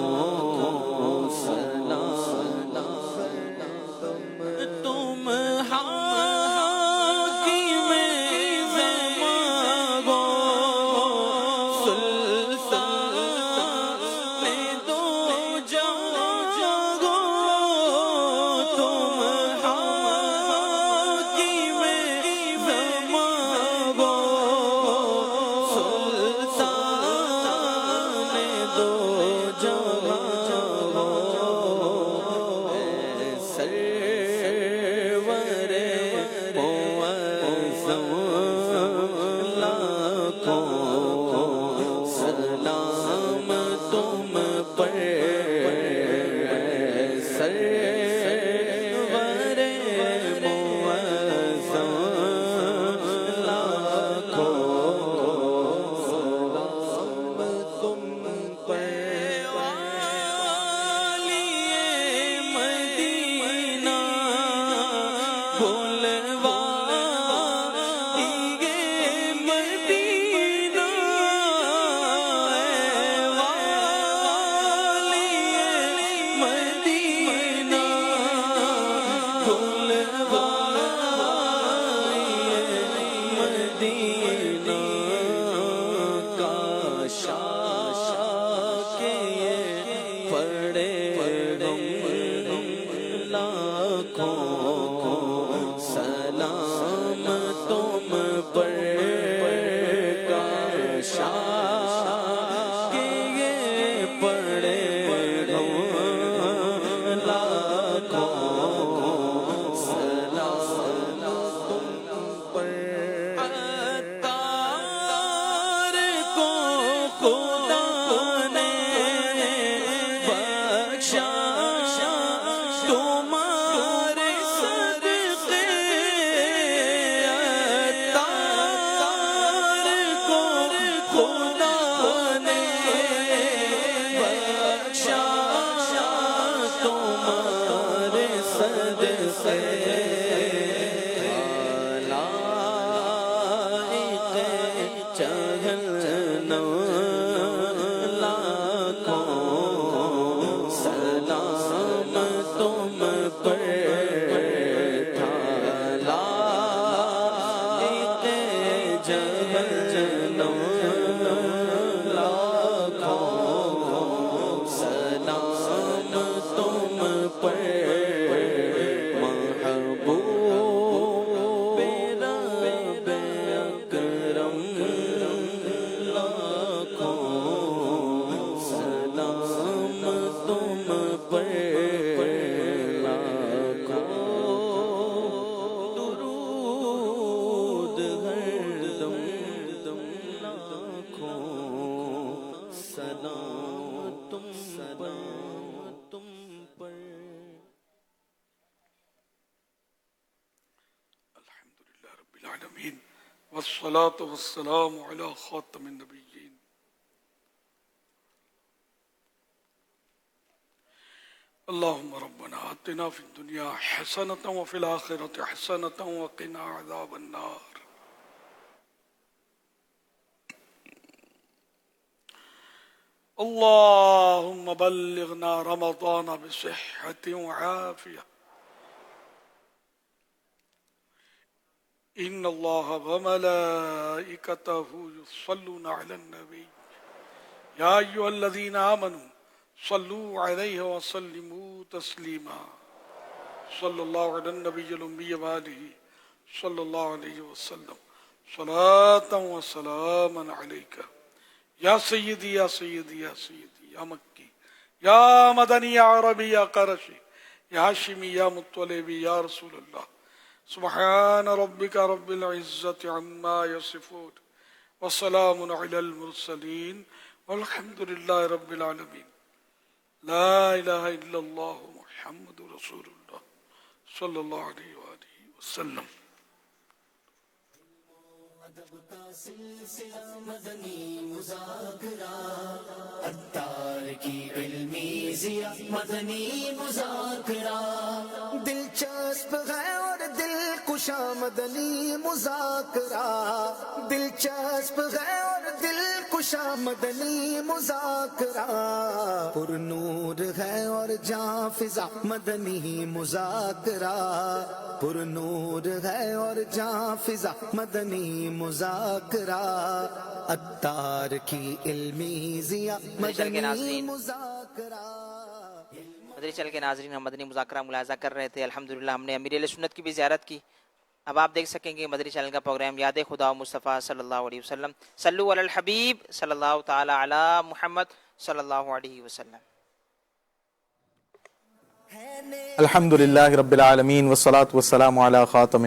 सलाम तुम हाकिम ज़मागो, सुल्तान दो जागो, तुम हाकिम ज़मागो, सुल्तान दो जागो, सरवरे मुअज़्ज़म लाखों شاہ کے یہ پڑے ہم لاکھوں سلام تم پر کاشا کہ یہ پڑے ہم لاکھوں سلام تم پر عطار کو خدا نے بخشا تمہارے صدقے عطار کو خدا نے بخشا تمہارے صدقے والصلاة والسلام على خاتم النبيين اللهم ربنا آتنا في الدنيا حسنة وفي الآخرة حسنة وقنا عذاب النار اللهم بلغنا رمضان بصحة وعافية إن الله وملائكته يصلون على النبي يا أيها الذين آمنوا صلوا عليه وسلموا تسليما صلى الله على النبي الأمي وآله صلى الله عليه وسلم صلاة وسلاما عليك يا سيدي يا سيدي يا سيدي يا مكي يا مدني يا عربي يا قرشي يا هاشمي يا مطلبي يا رسول الله سبحان ربك رب العزة عما يصفون وسلام على المرسلين والحمد لله رب العالمين لا إله إلا الله محمد رسول الله صلى الله عليه وآله وسلم سلسلہ مدنی مذاکرہ عطار کی علمی ضیا مدنی مذاکرہ دلچسپ ہے اور دل کشا مدنی مذاکرہ دلچسپ ہے اور دل کشا مدنی مذاکرہ پر نور ہے اور جاں فضا مدنی مذاکرہ پر نور ہے اور جاں فضا مدنی مذاکرہ عطار کی علمی ضیا مدنی مذاکرہ مدنی چل کے ناظرین ہم مدنی مذاکرہ ملاحظہ کر رہے تھے. الحمدللہ ہم نے امیر اہل سنت کی بھی زیارت کی. اب آپ دیکھ سکیں گے مدنی چینل کا پروگرام یاد خدا و مصطفیٰ صلی اللہ علیہ وسلم. صلو علی الحبیب صلی اللہ تعالی علی محمد صلی اللہ علیہ وسلم. الحمدللہ رب العالمین والصلاة والسلام علی خاتم